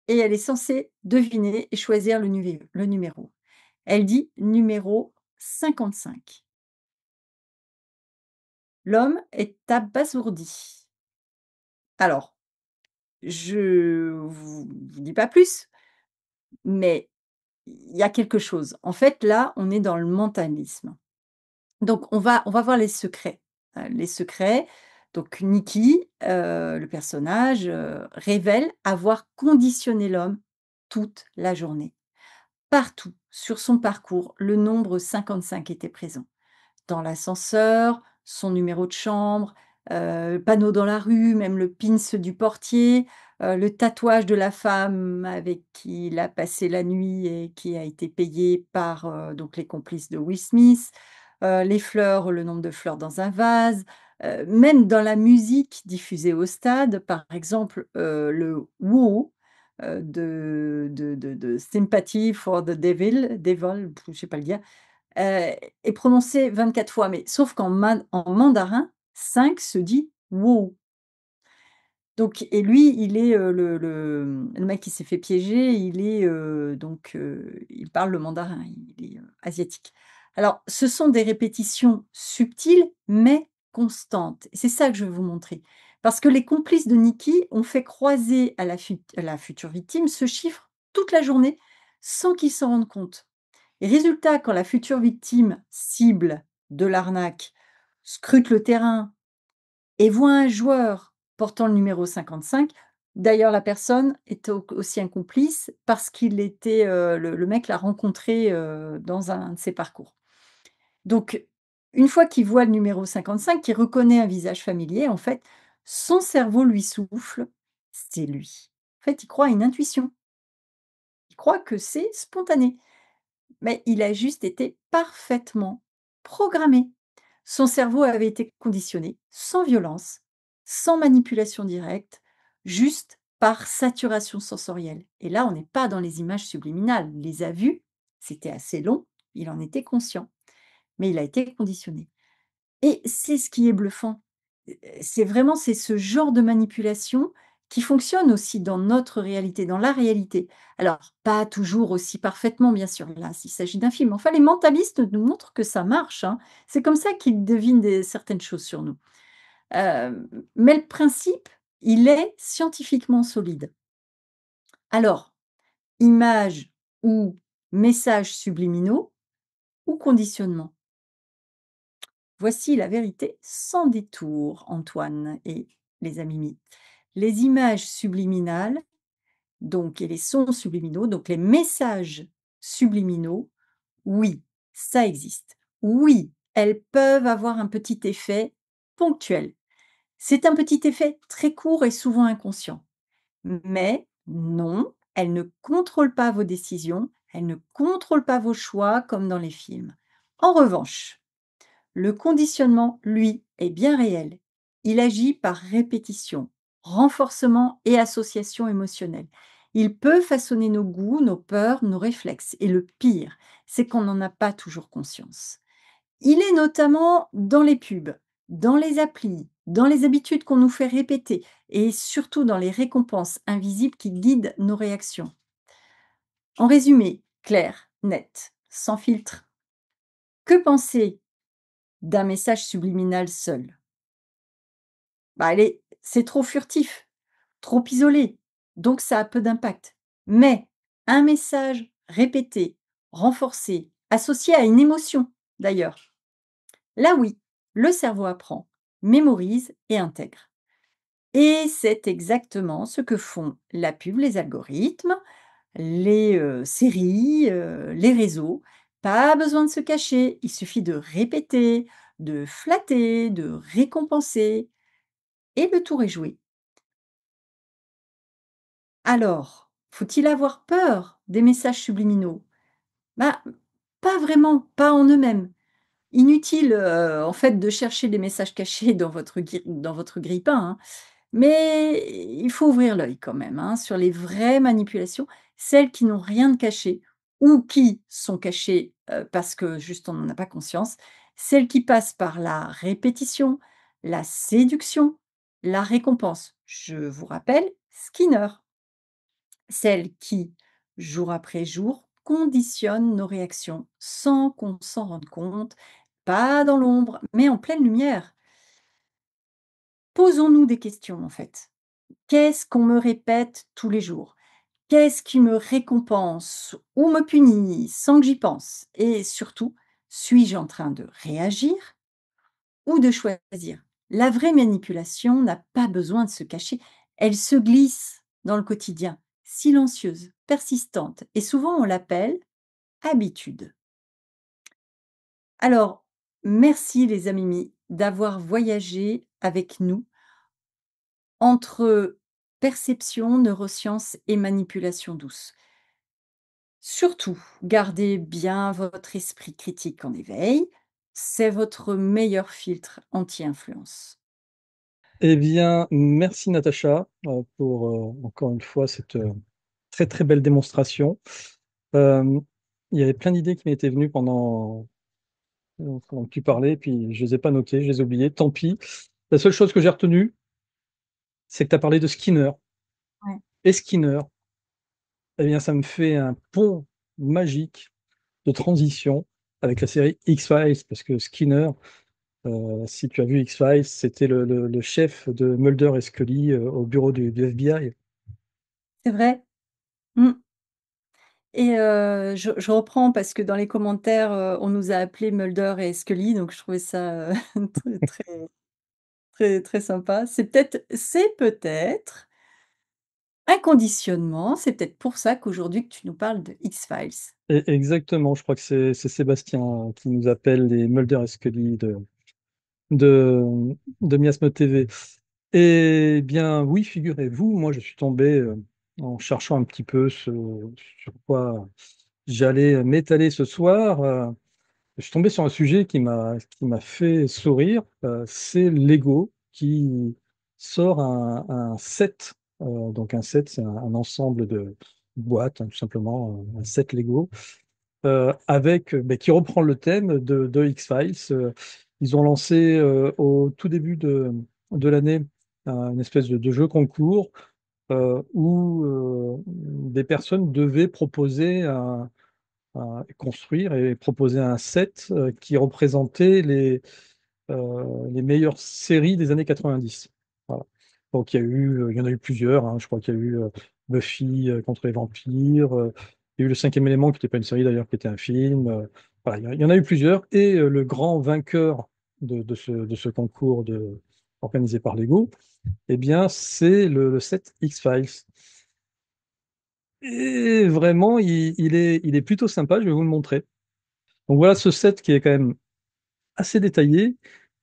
et elle est censée deviner et choisir le numéro. Elle dit: «Numéro 55». L'homme est abasourdi. Alors, je vous dis pas plus, mais il y a quelque chose. En fait, là, on est dans le mentalisme. Donc on va voir les secrets. Les secrets, donc Nicky, le personnage, révèle avoir conditionné l'homme toute la journée. Partout sur son parcours, le nombre 55 était présent. Dans l'ascenseur, son numéro de chambre, panneau dans la rue, même le pins du portier, le tatouage de la femme avec qui il a passé la nuit et qui a été payé par, donc les complices de Will Smith, les fleurs, le nombre de fleurs dans un vase, même dans la musique diffusée au stade, par exemple, le «Whoa», de «Sympathy for the Devil», je ne sais pas le dire, est prononcé 24 fois, mais sauf en mandarin, 5 se dit «wow». Donc et lui, il est, le mec qui s'est fait piéger, il est, il parle le mandarin, il est, asiatique. Alors, ce sont des répétitions subtiles, mais constantes et c'est ça que je veux vous montrer. Parce que les complices de Nikki ont fait croiser à la future victime ce chiffre toute la journée, sans qu'ils s'en rendent compte. Et résultat, quand la future victime cible de l'arnaque scrute le terrain et voit un joueur portant le numéro 55, D'ailleurs, la personne est aussi un complice parce qu'il était, le mec l'a rencontré, dans un de ses parcours. Donc, une fois qu'il voit le numéro 55, qu'il reconnaît un visage familier, en fait, son cerveau lui souffle: «C'est lui». En fait, il croit à une intuition. Il croit que c'est spontané, mais il a juste été parfaitement programmé. Son cerveau avait été conditionné sans violence, sans manipulation directe, juste par saturation sensorielle. Et là, on n'est pas dans les images subliminales. Il les a vues, c'était assez long, il en était conscient, mais il a été conditionné. Et c'est ce qui est bluffant. C'est ce genre de manipulation qui fonctionne aussi dans notre réalité, dans la réalité. Alors, pas toujours aussi parfaitement, bien sûr, là, s'il s'agit d'un film. Enfin, les mentalistes nous montrent que ça marche, hein. C'est comme ça qu'ils devinent certaines choses sur nous. Mais le principe, il est scientifiquement solide. Alors, images ou messages subliminaux ou conditionnement. Voici la vérité sans détour, Antoine et les amis. Les images subliminales, donc, et les sons subliminaux, donc les messages subliminaux, oui, ça existe. Oui, elles peuvent avoir un petit effet ponctuel. C'est un petit effet très court et souvent inconscient. Mais non, elles ne contrôlent pas vos décisions, elles ne contrôlent pas vos choix comme dans les films. En revanche, le conditionnement, lui, est bien réel. Il agit par répétition, renforcement et association émotionnelle. Il peut façonner nos goûts, nos peurs, nos réflexes. Et le pire, c'est qu'on n'en a pas toujours conscience. Il est notamment dans les pubs, dans les applis, dans les habitudes qu'on nous fait répéter et surtout dans les récompenses invisibles qui guident nos réactions. En résumé, clair, net, sans filtre, que penser d'un message subliminal seul? Bah, c'est trop furtif, trop isolé, donc ça a peu d'impact. Mais un message répété, renforcé, associé à une émotion d'ailleurs, là oui, le cerveau apprend, mémorise et intègre. Et c'est exactement ce que font la pub, les algorithmes, les séries, les réseaux. Pas besoin de se cacher, il suffit de répéter, de flatter, de récompenser, et le tour est joué. Alors, faut-il avoir peur des messages subliminaux? Bah, pas vraiment, pas en eux-mêmes. Inutile, en fait, de chercher des messages cachés dans votre grille-pain, hein. Mais il faut ouvrir l'œil quand même, hein, sur les vraies manipulations, celles qui n'ont rien de caché ou qui sont cachées, parce que juste on n'en a pas conscience, celles qui passent par la répétition, la séduction, la récompense. Je vous rappelle Skinner. Celles qui, jour après jour, conditionnent nos réactions sans qu'on s'en rende compte, pas dans l'ombre, mais en pleine lumière. Posons-nous des questions en fait. Qu'est-ce qu'on me répète tous les jours? Qu'est-ce qui me récompense ou me punit sans que j'y pense? Et surtout, suis-je en train de réagir ou de choisir? La vraie manipulation n'a pas besoin de se cacher, elle se glisse dans le quotidien, silencieuse, persistante, et souvent on l'appelle habitude. Alors, merci les amis d'avoir voyagé avec nous entre perception, neurosciences et manipulation douce. Surtout, gardez bien votre esprit critique en éveil, c'est votre meilleur filtre anti-influence. Eh bien, merci Natacha pour encore une fois cette très très belle démonstration. Euh, il y avait plein d'idées qui m'étaient venues pendant que tu parlais, puis je les ai pas notées, je les ai oubliées, tant pis. La seule chose que j'ai retenue, c'est que tu as parlé de Skinner. Ouais. Et Skinner, eh bien, ça me fait un pont magique de transition avec la série X-Files, parce que Skinner, si tu as vu X-Files, c'était le chef de Mulder et Scully au bureau du FBI. C'est vrai. Mmh. Et je reprends parce que dans les commentaires, on nous a appelés Mulder et Scully, donc je trouvais ça, très, très, très, très sympa. C'est peut-être un conditionnement, c'est peut-être pour ça qu'aujourd'hui que tu nous parles de X-Files. Exactement, je crois que c'est Sébastien qui nous appelle les Mulder et Scully de, de Miasme TV. Eh bien, oui, figurez-vous, moi je suis tombé en cherchant un petit peu sur quoi j'allais m'étaler ce soir. Je suis tombé sur un sujet qui m'a fait sourire. C'est Lego qui sort un set. Donc un set, c'est un ensemble de boîtes, hein, tout simplement, un set Lego, qui reprend le thème de X-Files. Ils ont lancé au tout début de l'année une espèce de jeu concours où des personnes devaient proposer construire et proposer un set qui représentait les meilleures séries des années 90. Voilà. Donc il y en a eu plusieurs, hein. Je crois qu'il y a eu Buffy contre les vampires, il y a eu Le Cinquième Élément, qui n'était pas une série d'ailleurs, qui était un film. Voilà, il y en a eu plusieurs. Et le grand vainqueur de ce concours organisé par Lego, eh bien, c'est le set X-Files. Et vraiment, il est plutôt sympa, je vais vous le montrer. Donc voilà ce set qui est quand même assez détaillé,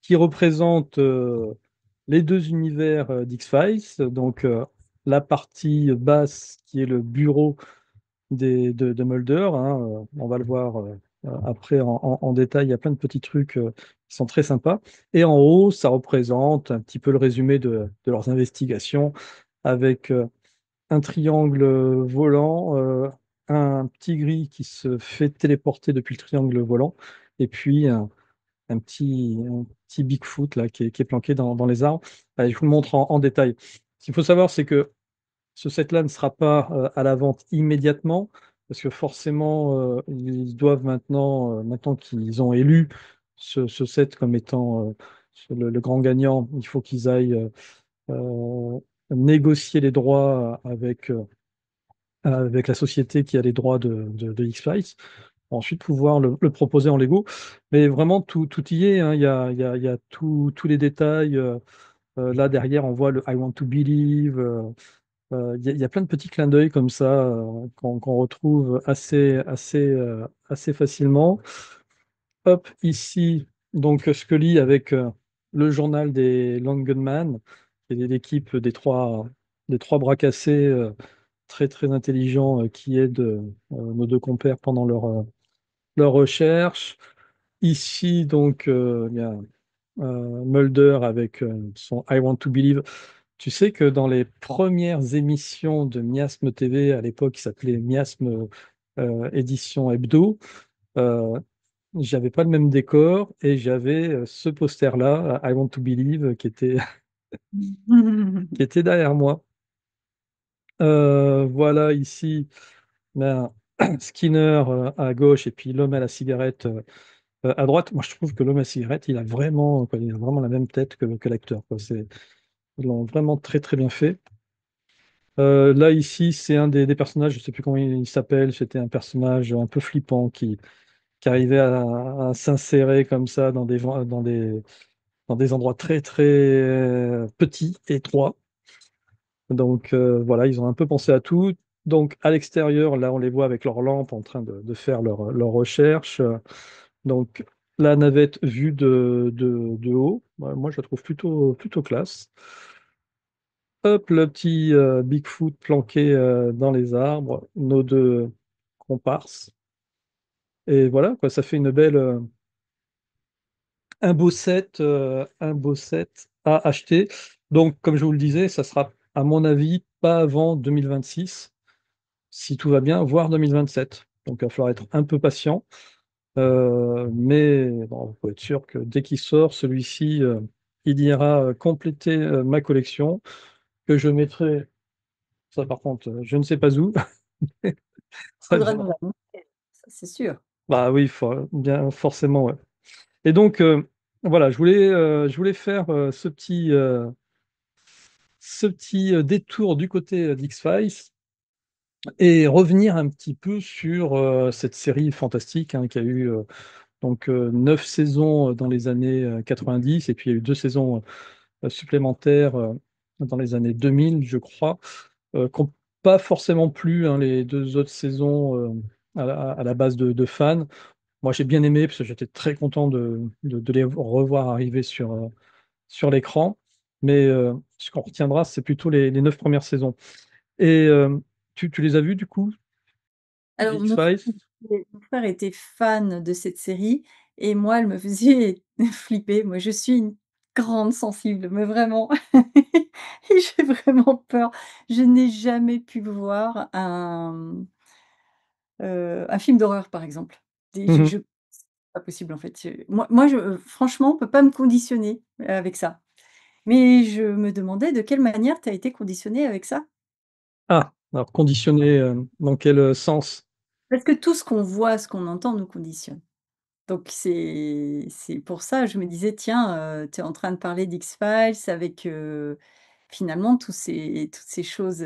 qui représente les deux univers d'X-Files. Donc la partie basse qui est le bureau de Mulder, hein, on va le voir après en détail, il y a plein de petits trucs qui sont très sympas. Et en haut, ça représente un petit peu le résumé de leurs investigations avec un triangle volant, un petit gris qui se fait téléporter depuis le triangle volant, et puis un petit Bigfoot là, qui est planqué dans les arbres. Allez, je vous le montre en détail. Ce qu'il faut savoir, c'est que ce set-là ne sera pas à la vente immédiatement, parce que forcément, ils doivent maintenant qu'ils ont élu ce set comme étant le grand gagnant, il faut qu'ils aillent euh, négocier les droits avec la société qui a les droits de X-Files, pour ensuite pouvoir le proposer en Lego. Mais vraiment, tout y est, hein. Il y a tous les détails. Là, derrière, on voit le I want to believe. Il y a plein de petits clins d'œil comme ça qu'on retrouve assez facilement. Hop, ici, donc Scully avec le journal des Long Gunman, qui est l'équipe des trois bras cassés très très intelligents qui aident nos deux compères pendant leur recherche. Ici, donc, il y a Mulder avec son I Want to Believe. Tu sais que dans les premières émissions de Miasme TV, à l'époque, qui s'appelait Miasme Édition Hebdo, euh, j'avais pas le même décor et j'avais ce poster-là, I Want to Believe, qui était derrière moi. Voilà ici, ben, Skinner à gauche et puis l'homme à la cigarette à droite. Moi, je trouve que l'homme à la cigarette, il a vraiment la même tête que l'acteur, quoi. Ils l'ont vraiment très très bien fait. Là, ici, c'est un des personnages, je ne sais plus comment il s'appelle, c'était un personnage un peu flippant qui arrivait à s'insérer comme ça dans des endroits très très petits, étroits. Donc voilà, ils ont un peu pensé à tout. Donc à l'extérieur, là, on les voit avec leurs lampes en train de faire leur recherche. Donc la navette vue de haut, moi je la trouve plutôt classe. Hop, le petit Bigfoot planqué dans les arbres, nos deux comparses. Et voilà, quoi, ça fait un beau set à acheter. Donc, comme je vous le disais, ça sera, à mon avis, pas avant 2026, si tout va bien, voire 2027. Donc, il va falloir être un peu patient. Mais bon, vous pouvez être sûr que dès qu'il sort, celui-ci, il ira compléter ma collection, que je mettrai, ça par contre, je ne sais pas où. Ça, Faudra nous la montrer, ça c'est sûr. bah oui, bien forcément, ouais. Et donc, voilà, je voulais faire ce petit détour du côté d'X-Files et revenir un petit peu sur cette série fantastique, hein, qui a eu donc 9 saisons dans les années 90, et puis il y a eu 2 saisons supplémentaires dans les années 2000, je crois. qui n'ont pas forcément plu, hein, les deux autres saisons à la base de fans. Moi, j'ai bien aimé parce que j'étais très content de les revoir arriver sur l'écran. Mais ce qu'on retiendra, c'est plutôt les 9 premières saisons. Et tu les as vus du coup, The Alors X-Files? mon frère était fan de cette série et moi, elle me faisait flipper. Moi, je suis une grande sensible, mais vraiment et j'ai vraiment peur. Je n'ai jamais pu voir un film d'horreur, par exemple. Des Mhm. je c'est pas possible, en fait. Moi, franchement, on peut pas me conditionner, avec ça. Mais je me demandais de quelle manière tu as été conditionné avec ça? Ah, alors conditionné dans quel sens? Parce que tout ce qu'on voit, ce qu'on entend nous conditionne. Donc c'est pour ça, je me disais: «Tiens, tu es en train de parler d'X-Files avec, finalement toutes ces choses,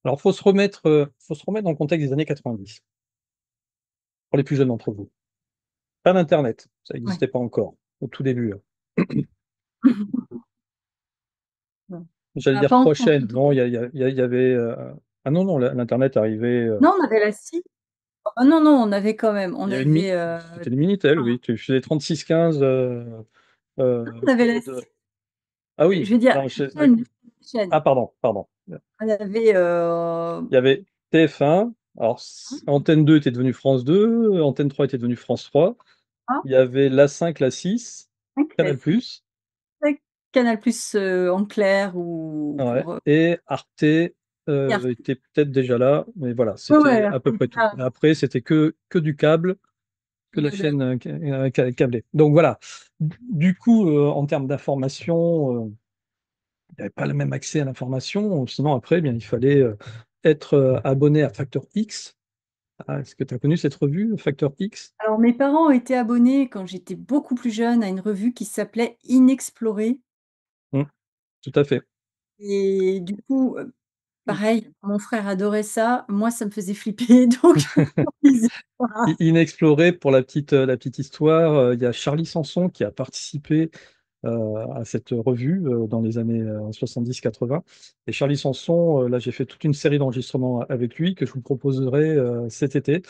Alors, faut se remettre dans le contexte des années 90, pour les plus jeunes d'entre vous. Pas d'Internet, ça ouais. n'existait pas encore, au tout début, hein. Non, J'allais on n'a dire pas 3 entendu chaînes. Non, il y avait. Ah non, non, l'Internet arrivait. non, on avait la CI. Ah non, non, on avait quand même, Il y avait une c'était le Minitel, oui. Tu faisais 3615. on avait la code. CI. Ah Je oui, veux dire, non, les chaînes. ah, pardon, pardon. On avait, Il y avait TF1. Alors, Antenne 2 était devenue France 2, Antenne 3 était devenue France 3. ah, Il y avait la 5, la 6, Canal+. classique. Ouais, Canal+, en clair ou Ouais. pour, Et Arte Arte. était peut-être déjà là, mais voilà, Ouais, c'était ouais, à Arte peu près était tout. là. Et après, c'était que du câble, que Il y la avait chaîne câblée. Donc voilà. Du coup, en termes d'information, il n'y avait pas le même accès à l'information. Sinon, après, eh bien, il fallait être abonné à Factor X. Ah, est-ce que tu as connu cette revue, Factor X? alors mes parents ont été abonnés quand j'étais beaucoup plus jeune à une revue qui s'appelait Inexplorée Mm, tout à fait. et du coup, I- pareil, mon frère adorait ça, moi ça me faisait flipper donc je lisais pas. Inexploré, pour la petite histoire, il y a Charlie Sanson qui a participé à cette revue dans les années 70-80. Et Charlie Sanson, là, j'ai fait toute une série d'enregistrements avec lui que je vous proposerai cet été.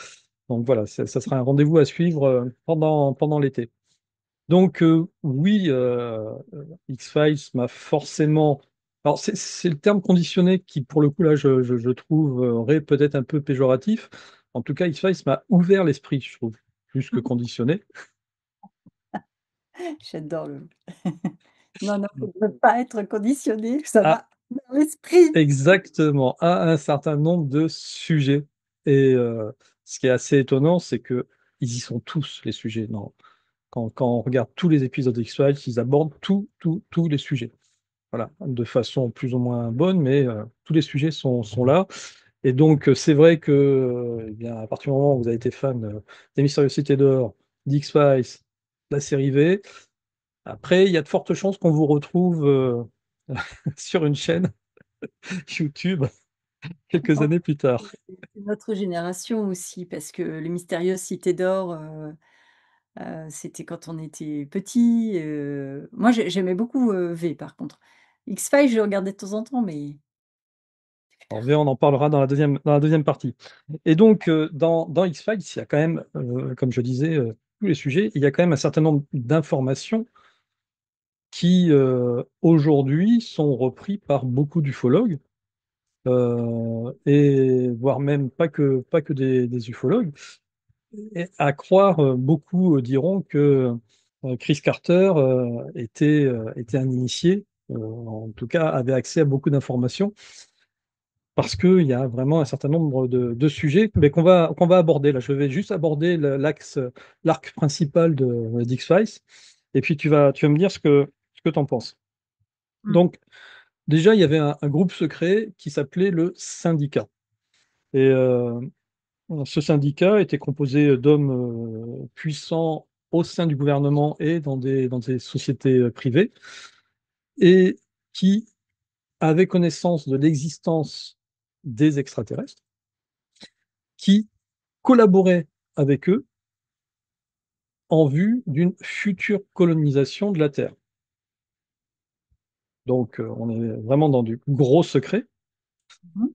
Donc voilà, ça sera un rendez-vous à suivre pendant l'été. Donc oui, X-Files m'a forcément... Alors c'est le terme conditionné qui, pour le coup, là, je trouve peut-être un peu péjoratif. En tout cas, X-Files m'a ouvert l'esprit, je trouve, plus que conditionné. J'adore le non, non, faut ne pas être conditionné, ça À va dans l'esprit. exactement, à un certain nombre de sujets. Et ce qui est assez étonnant, c'est que ils y sont tous, les sujets. Non, quand on regarde tous les épisodes X-Files, ils abordent tous les sujets. Voilà, de façon plus ou moins bonne, mais tous les sujets sont là. Et donc, c'est vrai que, eh bien, à partir du moment où vous avez été fan des Mystérieuses Cités d'Or, d'X-Files, la série V, après, il y a de fortes chances qu'on vous retrouve sur une chaîne YouTube quelques années plus tard. C'est notre génération aussi parce que les Mystérieuses Cités d'Or, c'était quand on était petits, moi j'aimais beaucoup, V par contre. X-Files, je regardais de temps en temps, mais En V, on en parlera dans la deuxième partie. Et donc, dans X-Files, il y a quand même, comme je disais, tous les sujets, il y a quand même un certain nombre d'informations qui, aujourd'hui, sont repris par beaucoup d'ufologues, et voire même pas que des ufologues. Et à croire, beaucoup diront que Chris Carter était un initié, en tout cas avait accès à beaucoup d'informations, parce qu'il y a vraiment un certain nombre de sujets mais qu'on va aborder. Là, je vais juste aborder l'arc principal d'X-Files, et puis tu vas me dire ce que tu en penses. mmh, Donc, déjà, il y avait un groupe secret qui s'appelait le Syndicat. Et ce syndicat était composé d'hommes puissants au sein du gouvernement et dans des sociétés privées, et qui avaient connaissance de l'existence des extraterrestres, qui collaboraient avec eux en vue d'une future colonisation de la Terre. Donc on est vraiment dans du gros secret. Mmh.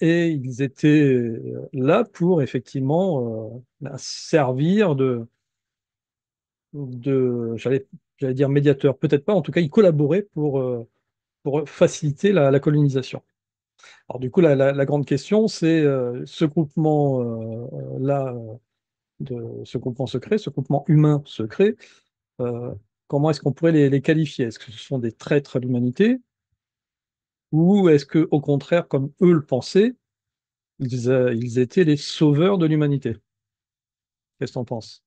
Et ils étaient là pour effectivement servir j'allais dire médiateur, peut-être pas, en tout cas, ils collaboraient pour faciliter la colonisation. Alors du coup, la grande question, c'est ce groupement-là, ce groupement secret, ce groupement humain secret, euh, comment est-ce qu'on pourrait les qualifier? Est-ce que ce sont des traîtres à l'humanité ou est-ce que, au contraire, comme eux le pensaient, ils étaient les sauveurs de l'humanité? Qu'est-ce que t'en penses?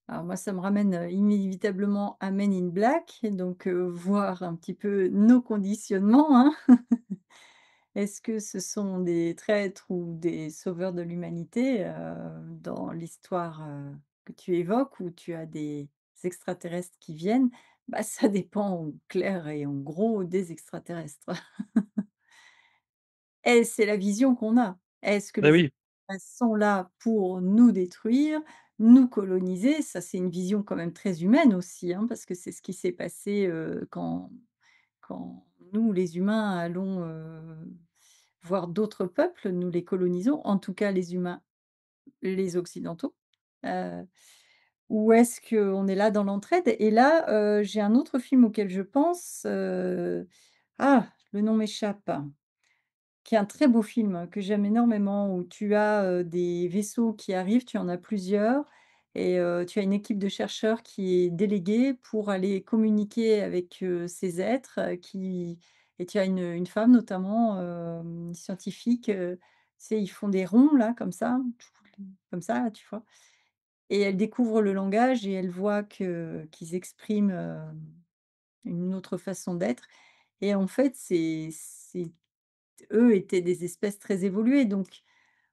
Alors moi, ça me ramène, inévitablement à Men in Black, donc voir un petit peu nos conditionnements, hein. Est-ce que ce sont des traîtres ou des sauveurs de l'humanité, dans l'histoire, que tu évoques où tu as des extraterrestres qui viennent? Bah, ça dépend en clair et en gros des extraterrestres. Et c'est la vision qu'on a. Est-ce que Ben les oui, extraterrestres sont là pour nous détruire, nous coloniser? Ça, c'est une vision quand même très humaine aussi, hein, parce que c'est ce qui s'est passé, quand nous, les humains, allons, voir d'autres peuples, nous les colonisons, en tout cas les humains, les occidentaux. Heu, ou est-ce qu'on est là dans l'entraide? Et là, j'ai un autre film auquel je pense, ah! Le nom m'échappe. Qui est un très beau film que j'aime énormément, où tu as, des vaisseaux qui arrivent, tu en as plusieurs et tu as une équipe de chercheurs qui est déléguée pour aller communiquer avec, ces êtres, qui et tu as une femme notamment, scientifique, tu sais, ils font des ronds là, comme ça là, tu vois? Et elle découvre le langage et elle voit que qu'ils expriment, une autre façon d'être et en fait, c'est eux étaient des espèces très évoluées, donc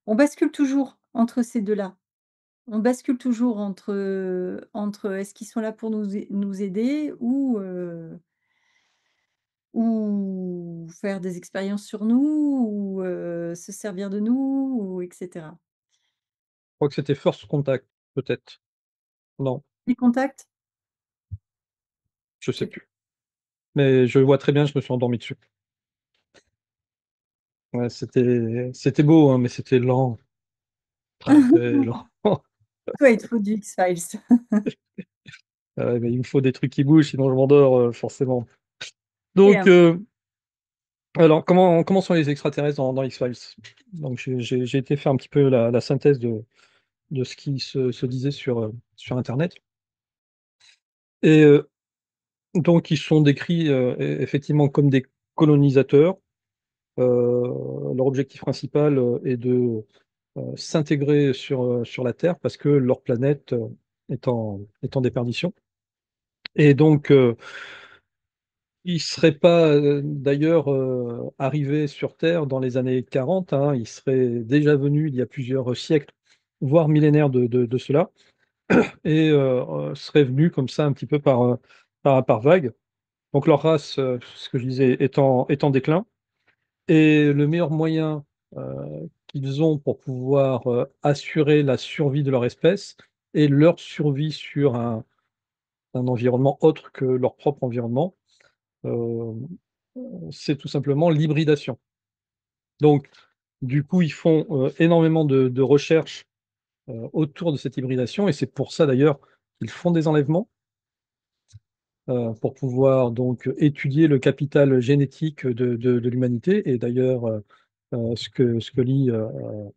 on bascule toujours entre ces 2 là. On bascule toujours entre est-ce qu'ils sont là pour nous aider ou faire des expériences sur nous ou se servir de nous ou et cetera. je crois que c'était First Contact, peut-être. Non, Les contacts? je Je sais sais plus. plus. Mais je vois très bien, je me suis endormi dessus. Ouais, c'était beau, hein, mais c'était lent, très très lent. Toi, il te faut du X-Files. Mais il me faut des trucs qui bougent, sinon je m'endors, forcément. Et Donc, alors, comment sont les extraterrestres dans X-Files? Donc, j'ai été faire un petit peu la synthèse de ce qui se disait sur Internet. Et donc, ils sont décrits effectivement comme des colonisateurs. Leur objectif principal est de s'intégrer sur la Terre parce que leur planète est en déperdition. Et donc, ils ne seraient pas d'ailleurs arrivés sur Terre dans les années 40, hein. Ils seraient déjà venus il y a plusieurs siècles, voire millénaires de cela, et seraient venus comme ça un petit peu par vague. Donc leur race, ce que je disais, est en déclin. Et le meilleur moyen qu'ils ont pour pouvoir assurer la survie de leur espèce et leur survie sur un environnement autre que leur propre environnement, euh, c'est tout simplement l'hybridation. Donc, du coup, ils font énormément de recherches autour de cette hybridation, et c'est pour ça d'ailleurs qu'ils font des enlèvements, pour pouvoir donc étudier le capital génétique de l'humanité. Et d'ailleurs, Scully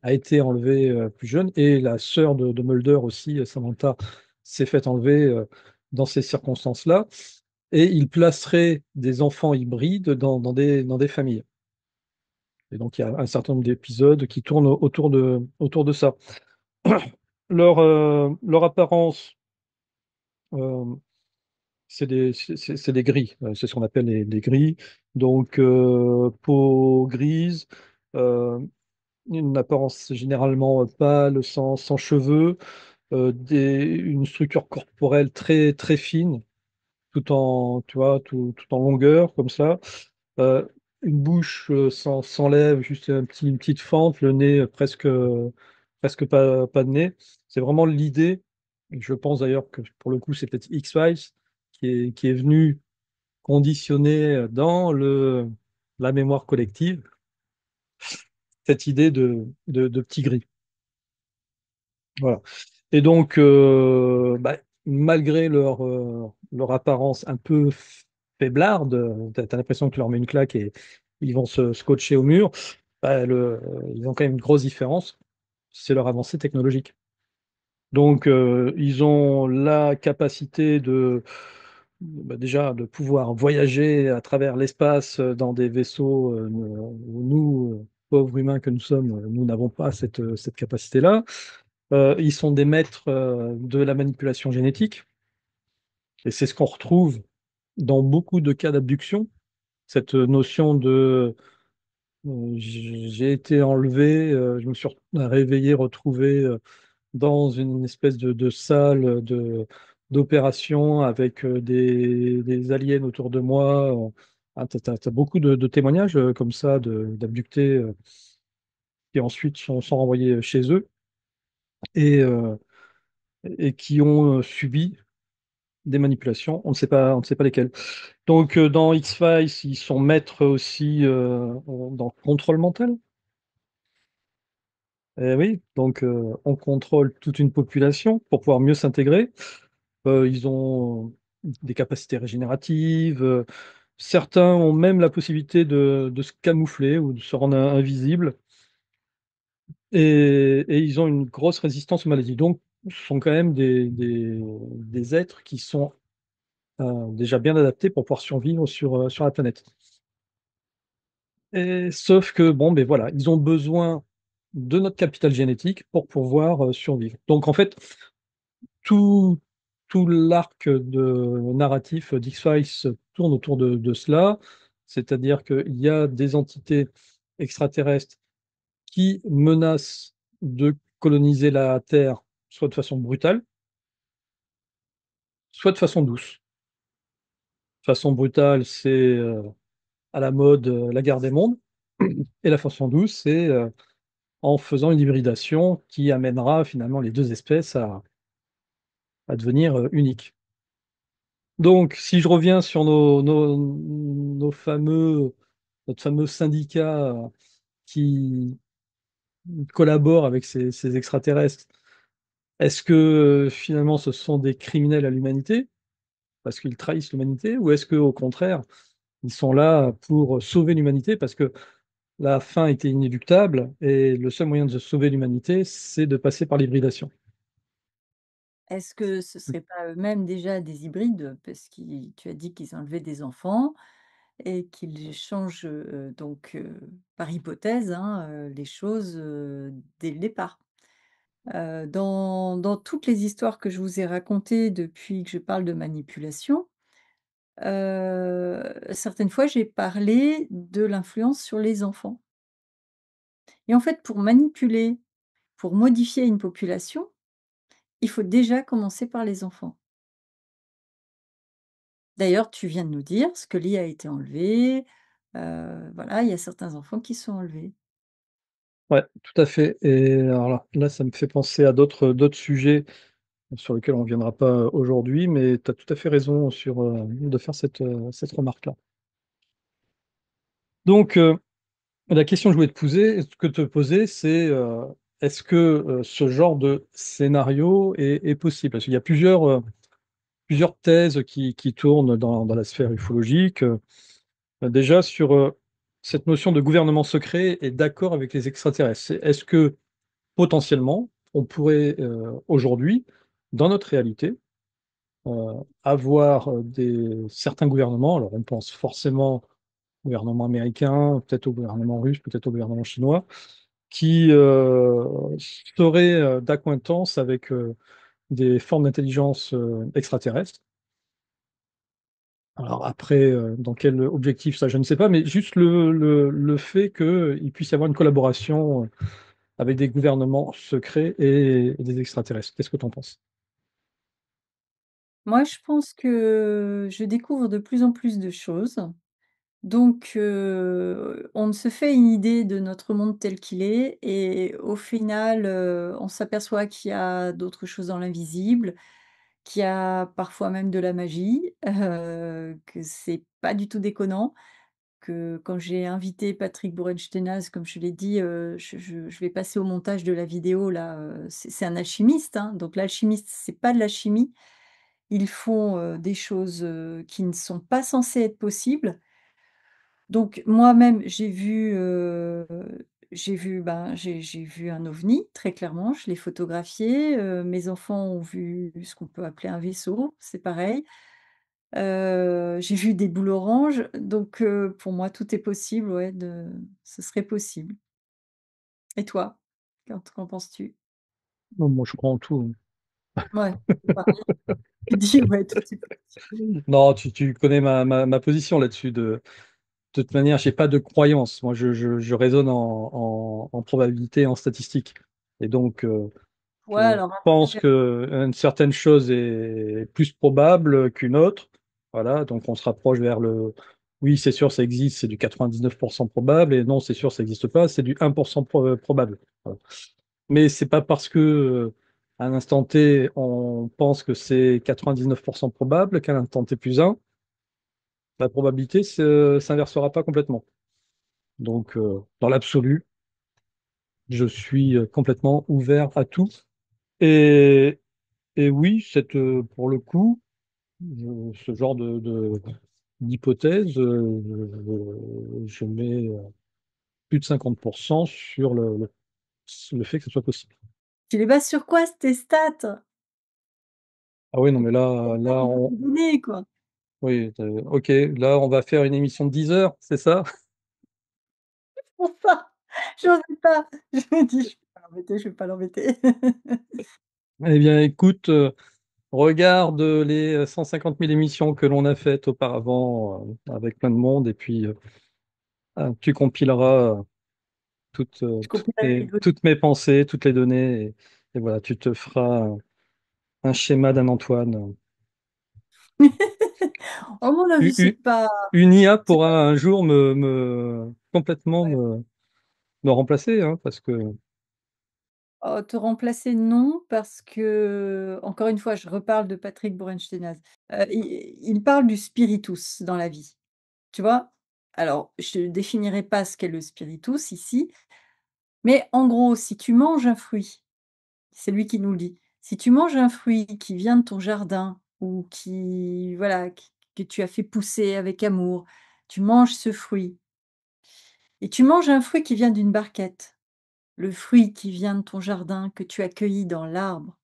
a été enlevée plus jeune, et la sœur de Mulder aussi, Samantha, s'est fait enlever dans ces circonstances-là. Et il placerait des enfants hybrides dans des familles. Et donc, il y a un certain nombre d'épisodes qui tournent autour de ça. Leur apparence, euh, c'est des gris. C'est ce qu'on appelle les gris. Donc, peau grise, euh, une apparence généralement pâle, sans cheveux, une structure corporelle très, très fine, tu vois, tout en longueur, comme ça. Euh, une bouche sans lèvres, juste une petite fente, le nez presque pas de nez. C'est vraiment l'idée, et je pense d'ailleurs que pour le coup c'est peut-être X-Files qui est venu conditionner dans la mémoire collective, cette idée de petit gris. Voilà. Et donc, bah, malgré leur apparence un peu faiblarde, t'as l'impression que tu leur mets une claque et ils vont se scotcher au mur, bah, ils ont quand même une grosse différence, c'est leur avancée technologique. Donc, ils ont la capacité bah, déjà de pouvoir voyager à travers l'espace dans des vaisseaux où nous, pauvres humains que nous sommes, nous n'avons pas cette capacité-là. Ils sont des maîtres de la manipulation génétique, et c'est ce qu'on retrouve dans beaucoup de cas d'abduction, cette notion de j'ai été enlevé, je me suis réveillé, retrouvé dans une espèce de salle d'opération avec des aliens autour de moi. Ah, t'as beaucoup de témoignages comme ça d'abductés qui ensuite sont renvoyés chez eux et, euh, et qui ont subi des manipulations, on ne sait pas lesquelles. Donc dans X-Files, ils sont maîtres aussi dans le contrôle mental. Eh oui, donc on contrôle toute une population pour pouvoir mieux s'intégrer. Ils ont des capacités régénératives. Certains ont même la possibilité de se camoufler ou de se rendre invisible. Et ils ont une grosse résistance aux maladies. Donc, ce sont quand même des êtres qui sont déjà bien adaptés pour pouvoir survivre sur la planète. Et, sauf que, bon, ben voilà, ils ont besoin de notre capital génétique pour pouvoir survivre. Donc, en fait, tout, tout l'arc narratif d'X-Files tourne autour de cela, c'est-à-dire qu'il y a des entités extraterrestres qui menacent de coloniser la Terre, soit de façon brutale, soit de façon douce. Façon brutale, c'est à la mode la guerre des mondes, et la façon douce, c'est en faisant une hybridation qui amènera finalement les deux espèces à devenir uniques. Donc, si je reviens sur notre fameux syndicat qui collabore avec ces extraterrestres, est-ce que finalement ce sont des criminels à l'humanité parce qu'ils trahissent l'humanité, ou est-ce qu'au contraire, ils sont là pour sauver l'humanité parce que la fin était inéluctable et le seul moyen de sauver l'humanité, c'est de passer par l'hybridation? Est-ce que ce serait pas eux-mêmes déjà des hybrides? Parce que tu as dit qu'ils enlevaient des enfants et qu'ils changent, donc par hypothèse, hein, les choses, dès le départ. Dans toutes les histoires que je vous ai racontées depuis que je parle de manipulation, certaines fois j'ai parlé de l'influence sur les enfants et en fait pour manipuler, pour modifier une population, il faut déjà commencer par les enfants. D'ailleurs, tu viens de nous dire, Scully a été enlevé, voilà, il y a certains enfants qui sont enlevés. Ouais, tout à fait. Et alors là, ça me fait penser à d'autres sujets sur lesquels on ne reviendra pas aujourd'hui, mais tu as tout à fait raison de faire cette remarque-là. Donc, la question que je voulais te poser, c'est est-ce que ce genre de scénario est possible? Parce qu'il y a plusieurs thèses qui tournent dans la sphère ufologique. Déjà, sur cette notion de gouvernement secret et d'accord avec les extraterrestres. Est-ce que potentiellement, on pourrait aujourd'hui, dans notre réalité, avoir certains gouvernements, alors on pense forcément au gouvernement américain, peut-être au gouvernement russe, peut-être au gouvernement chinois, qui seraient d'accointance avec des formes d'intelligence extraterrestres. Alors après, dans quel objectif, ça, je ne sais pas, mais juste le fait qu'il puisse y avoir une collaboration avec des gouvernements secrets et des extraterrestres. Qu'est-ce que tu en penses? Moi, je pense que je découvre de plus en plus de choses, donc on se fait une idée de notre monde tel qu'il est et au final, on s'aperçoit qu'il y a d'autres choses dans l'invisible, qu'il y a parfois même de la magie, que c'est pas du tout déconnant. que quand j'ai invité Patrick Bourrensteinaz, comme je l'ai dit, je vais passer au montage de la vidéo là, c'est un alchimiste, hein, donc l'alchimiste, c'est pas de la chimie. Ils font, des choses, qui ne sont pas censées être possibles. Donc moi-même, j'ai vu un ovni, très clairement, je l'ai photographié, mes enfants ont vu ce qu'on peut appeler un vaisseau, c'est pareil. J'ai vu des boules oranges, donc pour moi, tout est possible, ouais, ce serait possible. Et toi? Qu'en penses-tu? Non, moi, je crois en tout. Ouais, c'est pareil, tu dis: «Ouais, tout est possible». Non, tu connais ma position là-dessus. De toute manière, j'ai pas de croyance. Moi, je raisonne en probabilité, en statistique. Et donc, Ouais, je alors pense après, qu'une certaine chose est plus probable qu'une autre. Voilà, donc on se rapproche vers le oui, c'est sûr, ça existe, c'est du 99% probable, et non, c'est sûr, ça n'existe pas, c'est du 1% probable. Voilà. Mais c'est pas parce que à un instant T, on pense que c'est 99% probable qu'à l'instant T plus un, la probabilité s'inversera pas complètement. Donc, dans l'absolu, je suis complètement ouvert à tout. Et, et oui, pour le coup, ce genre d'hypothèse, je mets plus de 50% sur le fait que ce soit possible. tu les bases sur quoi tes stats? Ah oui, non, mais Tu là, as pas là, beaucoup de données, quoi. oui, ok, là, on va faire une émission de 10 heures, c'est ça? Pour ça, j'osais pas. Je me dis: «Je vais pas l'embêter, je vais pas l'embêter». Eh bien, écoute, regarde les 150 000 émissions que l'on a faites auparavant avec plein de monde, et puis tu compileras Je comprends toutes mes pensées, toutes les données, et voilà, tu te feras un schéma d'un Antoine. À mon avis, U- u- une IA c'est pas pourra un jour complètement ouais. me remplacer, hein, parce que Oh, te remplacer, non, parce que, encore une fois, je reparle de Patrick Bourrensteinaz. Il parle du spiritus dans la vie, tu vois? Alors, je ne définirai pas ce qu'est le spiritus ici, mais en gros, si tu manges un fruit, c'est lui qui nous le dit. Si tu manges un fruit qui vient de ton jardin ou qui voilà, que tu as fait pousser avec amour, tu manges ce fruit et tu manges un fruit qui vient d'une barquette. Le fruit qui vient de ton jardin, que tu as cueilli dans l'arbre,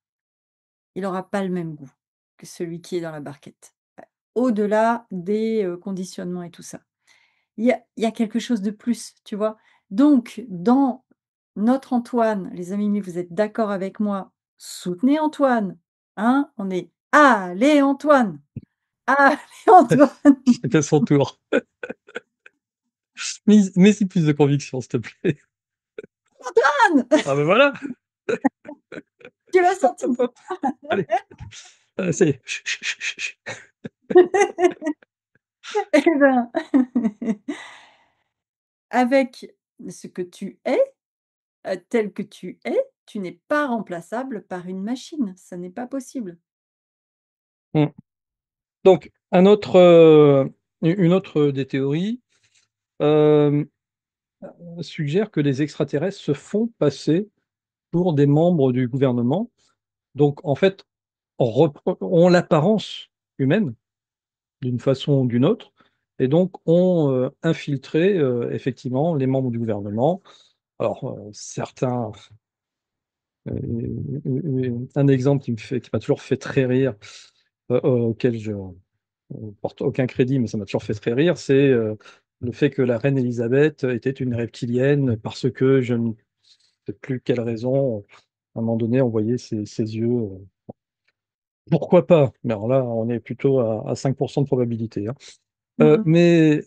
il aura pas le même goût que celui qui est dans la barquette. Au-delà des, conditionnements et tout ça. Il y a quelque chose de plus, tu vois? Donc dans notre Antoine, les amis, mais vous êtes d'accord avec moi, soutenez Antoine, hein? On est: «Allez Antoine! Allez Antoine!» chacun son tour. Mais plus de conviction, s'il te plaît. Ah ben voilà, Tu l'as hop, senti? hop, hop. Allez, ça y est. Chut, chut, chut, chut, chut. Eh ben, avec ce que tu es, tel que tu n'es pas remplaçable par une machine, ça n'est pas possible. Hmm. Donc, une autre des théories euh, suggère que les extraterrestres se font passer pour des membres du gouvernement. Donc, en fait, ont l'apparence humaine d'une façon ou d'une autre, et donc ont infiltré effectivement les membres du gouvernement. Alors, certains, un exemple qui m'a toujours fait très rire, auquel je ne porte aucun crédit, mais ça m'a toujours fait très rire, c'est le fait que la reine Elisabeth était une reptilienne parce que je ne sais plus quelle raison, à un moment donné, on voyait ses yeux. Pourquoi pas? Mais alors là, on est plutôt à 5% de probabilité, hein. Mmh mh. Mais,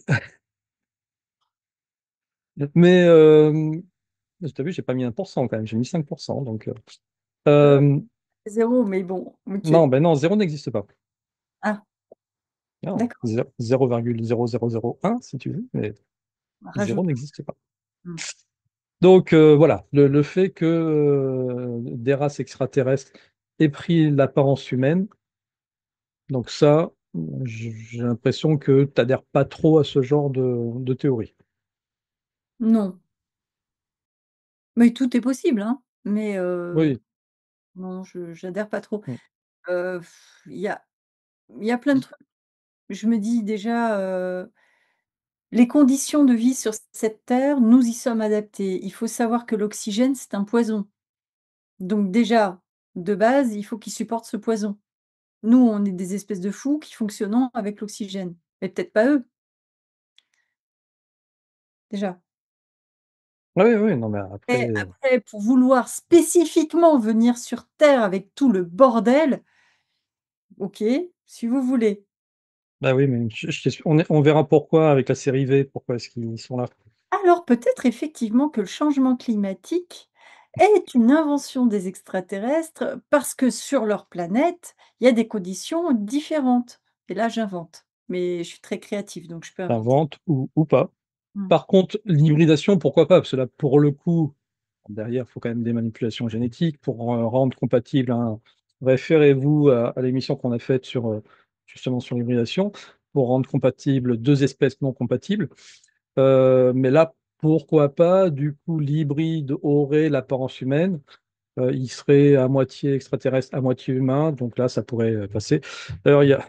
mais t'as vu, j'ai pas mis 1% quand même, j'ai mis 5%. Donc, 0, mais bon, OK. non, ben non, zéro n'existe pas. Ah, Non, d'accord, 0,0001 si tu veux, mais zéro rajoute. n'existe pas. Mmh. Donc voilà, le fait que des races extraterrestres aient pris l'apparence humaine, donc ça. J'ai l'impression que tu n'adhères pas trop à ce genre de théorie. Non, mais tout est possible, hein, mais Oui. non, je j'adhère pas trop. Mm. Heu, il y a plein de trucs. Je me dis déjà, les conditions de vie sur cette terre, nous y sommes adaptés. Il faut savoir que l'oxygène, c'est un poison. Donc déjà, de base, il faut qu'ils supportent ce poison. Nous, on est des espèces de fous qui fonctionnons avec l'oxygène, mais peut-être pas eux, déjà. Oui, oui, non, mais Et après, après, pour vouloir spécifiquement venir sur terre avec tout le bordel, OK, si vous voulez. bah oui, mais on verra pourquoi avec la série V, pourquoi est-ce qu'ils sont là. Alors peut-être effectivement que le changement climatique est une invention des extraterrestres parce que sur leur planète, il y a des conditions différentes. Et là, j'invente, mais je suis très créative, donc je peux inventer. Invente ou pas. Mmh. Par contre, l'hybridation, pourquoi pas? Parce que là, pour le coup, derrière, il faut quand même des manipulations génétiques pour rendre compatible un. Référez-vous à l'émission qu'on a faite sur justement sur l'hybridation, pour rendre compatibles deux espèces non compatibles. Mais là, pourquoi pas? Du coup, l'hybride aurait l'apparence humaine. Il serait à moitié extraterrestre, à moitié humain. Donc là, ça pourrait passer. D'ailleurs, il y a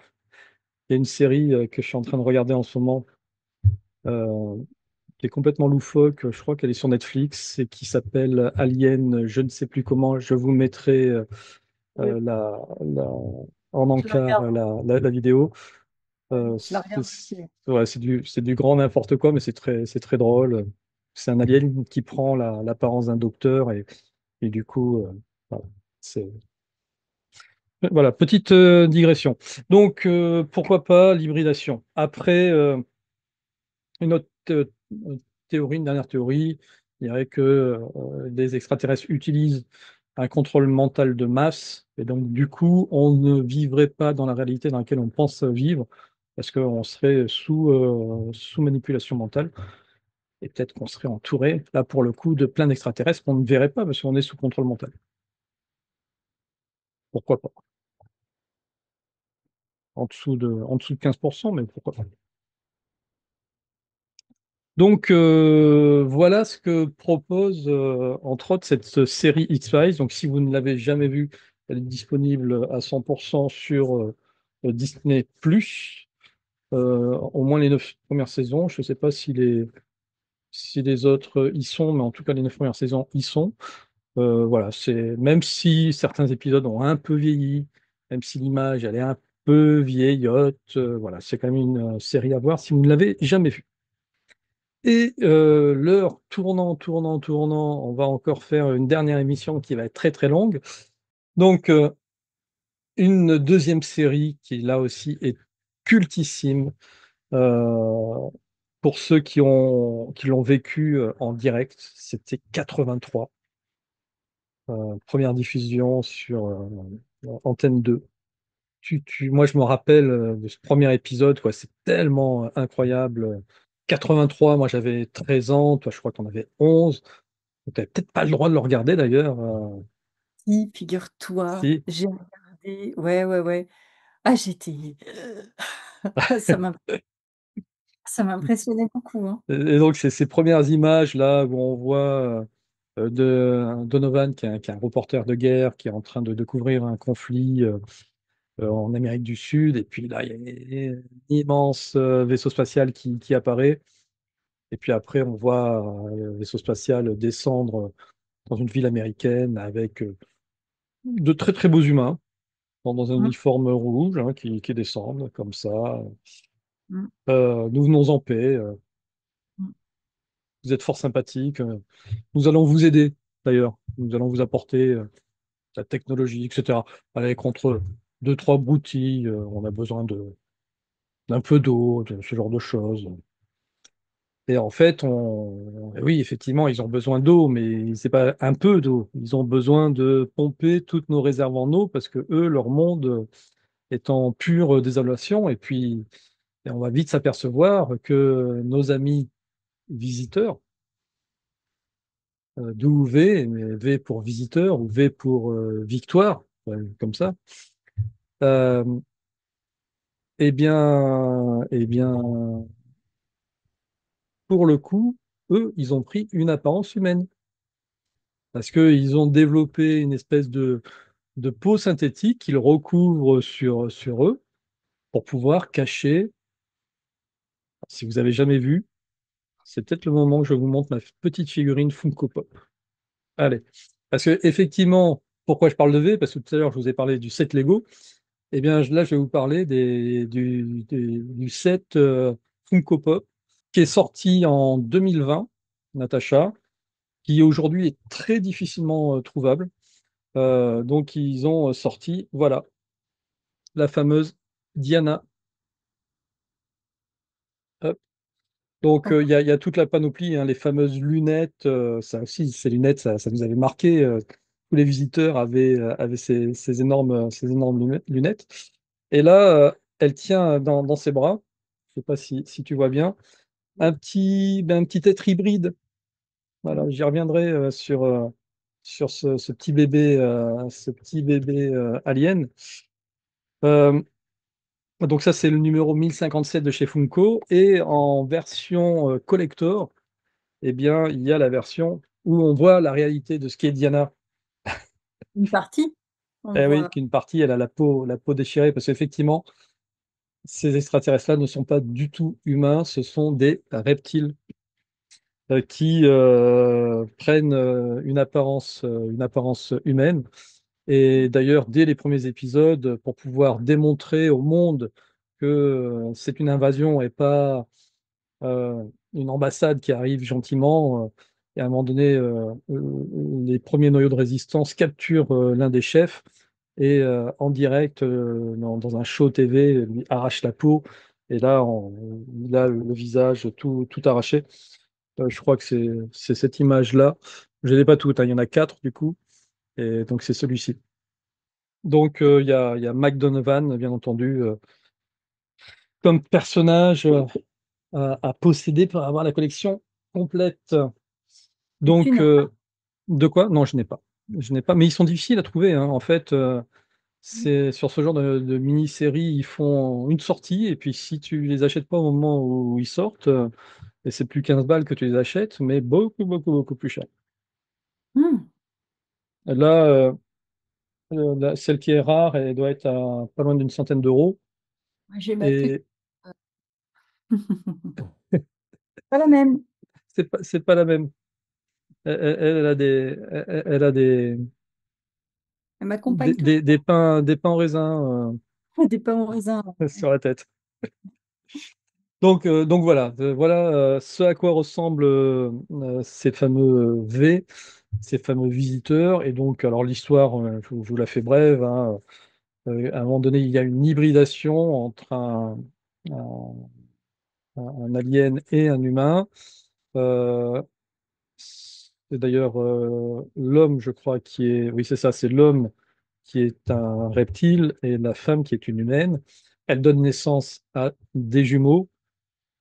une série que je suis en train de regarder en ce moment. euh, qui est complètement loufoque. Je crois qu'elle est sur Netflix et qui s'appelle Alien, je ne sais plus comment. Je vous mettrai Oui, la- en je la encart regarde, la vidéo. je la regarde aussi. Ouais, c'est du grand n'importe quoi, mais c'est très drôle. C'est un alien qui prend l'apparence d'un docteur et du coup, voilà, c'est, voilà, petite digression. Donc, pourquoi pas l'hybridation? Après, une autre théorie, une dernière théorie, je dirais que les extraterrestres utilisent un contrôle mental de masse, et donc du coup, on ne vivrait pas dans la réalité dans laquelle on pense vivre, parce qu'on serait sous manipulation mentale, et peut-être qu'on serait entouré, là pour le coup, de plein d'extraterrestres qu'on ne verrait pas, parce qu'on est sous contrôle mental. Pourquoi pas? En dessous de 15%, mais pourquoi pas? Donc voilà ce que propose entre autres cette série X-Files. Donc si vous ne l'avez jamais vue, elle est disponible à 100% sur Disney+. Au moins les 9 premières saisons. Je ne sais pas si les autres y sont, mais en tout cas les 9 premières saisons y sont. Voilà, même si certains épisodes ont un peu vieilli, même si l'image elle est un peu vieillotte, voilà, c'est quand même une série à voir si vous ne l'avez jamais vue. Et l'heure tournant, tournant, tournant, on va encore faire une dernière émission qui va être très très longue. Donc une deuxième série qui là aussi est cultissime euh, pour ceux qui l'ont vécu en direct. C'était 83, première diffusion sur Antenne 2. Moi, je me rappelle de ce premier épisode, quoi. C'est tellement incroyable. 83, moi j'avais 13 ans, toi je crois qu'on avait 11. Tu n'avais peut-être pas le droit de le regarder d'ailleurs. Si, figure-toi, Si. j'ai regardé, ouais, ouais, ouais. Ah, j'étais, ça m'a ça m'impressionnait beaucoup, hein. Et donc, c'est ces premières images là où on voit Donovan, qui est un reporter de guerre, qui est en train de découvrir un conflit en Amérique du Sud. Et puis là, il y a un immense vaisseau spatial qui apparaît. Et puis après, on voit le vaisseau spatial descendre dans une ville américaine avec de très très beaux humains dans un Mmh, uniforme rouge hein, qui descendent comme ça. mmh, Nous venons en paix. mmh. Vous êtes fort sympathique. Nous allons vous aider, d'ailleurs. Nous allons vous apporter la technologie, etc. Allez, contre deux, trois broutilles, on a besoin d'un peu d'eau, de ce genre de choses. Et en fait, oui, effectivement, ils ont besoin d'eau, mais c'est pas un peu d'eau. Ils ont besoin de pomper toutes nos réserves en eau parce que eux, leur monde est en pure désolation. Et puis, on va vite s'apercevoir que nos amis visiteurs, d'où V, mais V pour visiteur ou V pour victoire, comme ça. Euh, pour le coup, eux, ils ont pris une apparence humaine. Parce qu'ils ont développé une espèce de peau synthétique qu'ils recouvrent sur eux pour pouvoir cacher. Si vous avez jamais vu, c'est peut-être le moment que je vous montre ma petite figurine Funko Pop. Allez. Parce que effectivement, pourquoi je parle de V? Parce que tout à l'heure, je vous ai parlé du set Lego. Eh bien, là, je vais vous parler du set Funko Pop qui est sorti en 2020, Natacha, qui aujourd'hui est très difficilement trouvable. Donc, ils ont sorti, voilà, la fameuse Diana. Hop. Donc, Oh, il y a toute la panoplie, hein, les fameuses lunettes. Ça aussi, ces lunettes, ça nous avait marqué. Tous les visiteurs avaient ces énormes lunettes. Et là, elle tient dans ses bras, je ne sais pas si tu vois bien, un petit être hybride. Voilà, j'y reviendrai sur ce petit bébé alien. Euh, donc ça, c'est le numéro 1057 de chez Funko. Et en version collector, eh bien, il y a la version où on voit la réalité de ce qu'est Diana. une partie, on Eh oui, voit. qu'une partie, elle a la peau déchirée, parce qu'effectivement, ces extraterrestres-là ne sont pas du tout humains, ce sont des reptiles qui prennent une apparence humaine. Et d'ailleurs, dès les premiers épisodes, pour pouvoir démontrer au monde que c'est une invasion et pas une ambassade qui arrive gentiment, et à un moment donné, les premiers noyaux de résistance capturent l'un des chefs et en direct, dans un show TV, lui arrache la peau. Et là, il a le visage tout arraché. Je crois que c'est cette image-là. Je ne les ai pas toutes, hein, il y en a quatre du coup, et donc c'est celui-ci. Donc il y a Mike Donovan, bien entendu, comme personnage à posséder pour avoir la collection complète. Et tu Donc n'as pas. de quoi? Non, je n'ai pas. Je n'ai pas, mais ils sont difficiles à trouver, hein. En fait, c'est sur ce genre de mini-série, ils font une sortie, et puis si tu les achètes pas au moment où ils sortent, et c'est plus 15 balles que tu les achètes, mais beaucoup plus cher. Hmm, Là, celle qui est rare, elle doit être à pas loin d'une centaine d'euros. j'ai ma petite. Et Pas la même. c'est pas la même. Elle a elle a Elle m'accompagne tout des pains en raisin le temps. Des pains au raisin. sur la tête. Donc voilà, voilà ce à quoi ressemblent ces fameux V, ces fameux visiteurs. Et donc, alors l'histoire, je vous la fais brève, hein. À un moment donné, il y a une hybridation entre un- un alien et un humain. Euh, c'est d'ailleurs l'homme, je crois, qui est... Oui, c'est ça, c'est l'homme qui est un reptile et la femme qui est une humaine. Elle donne naissance à des jumeaux.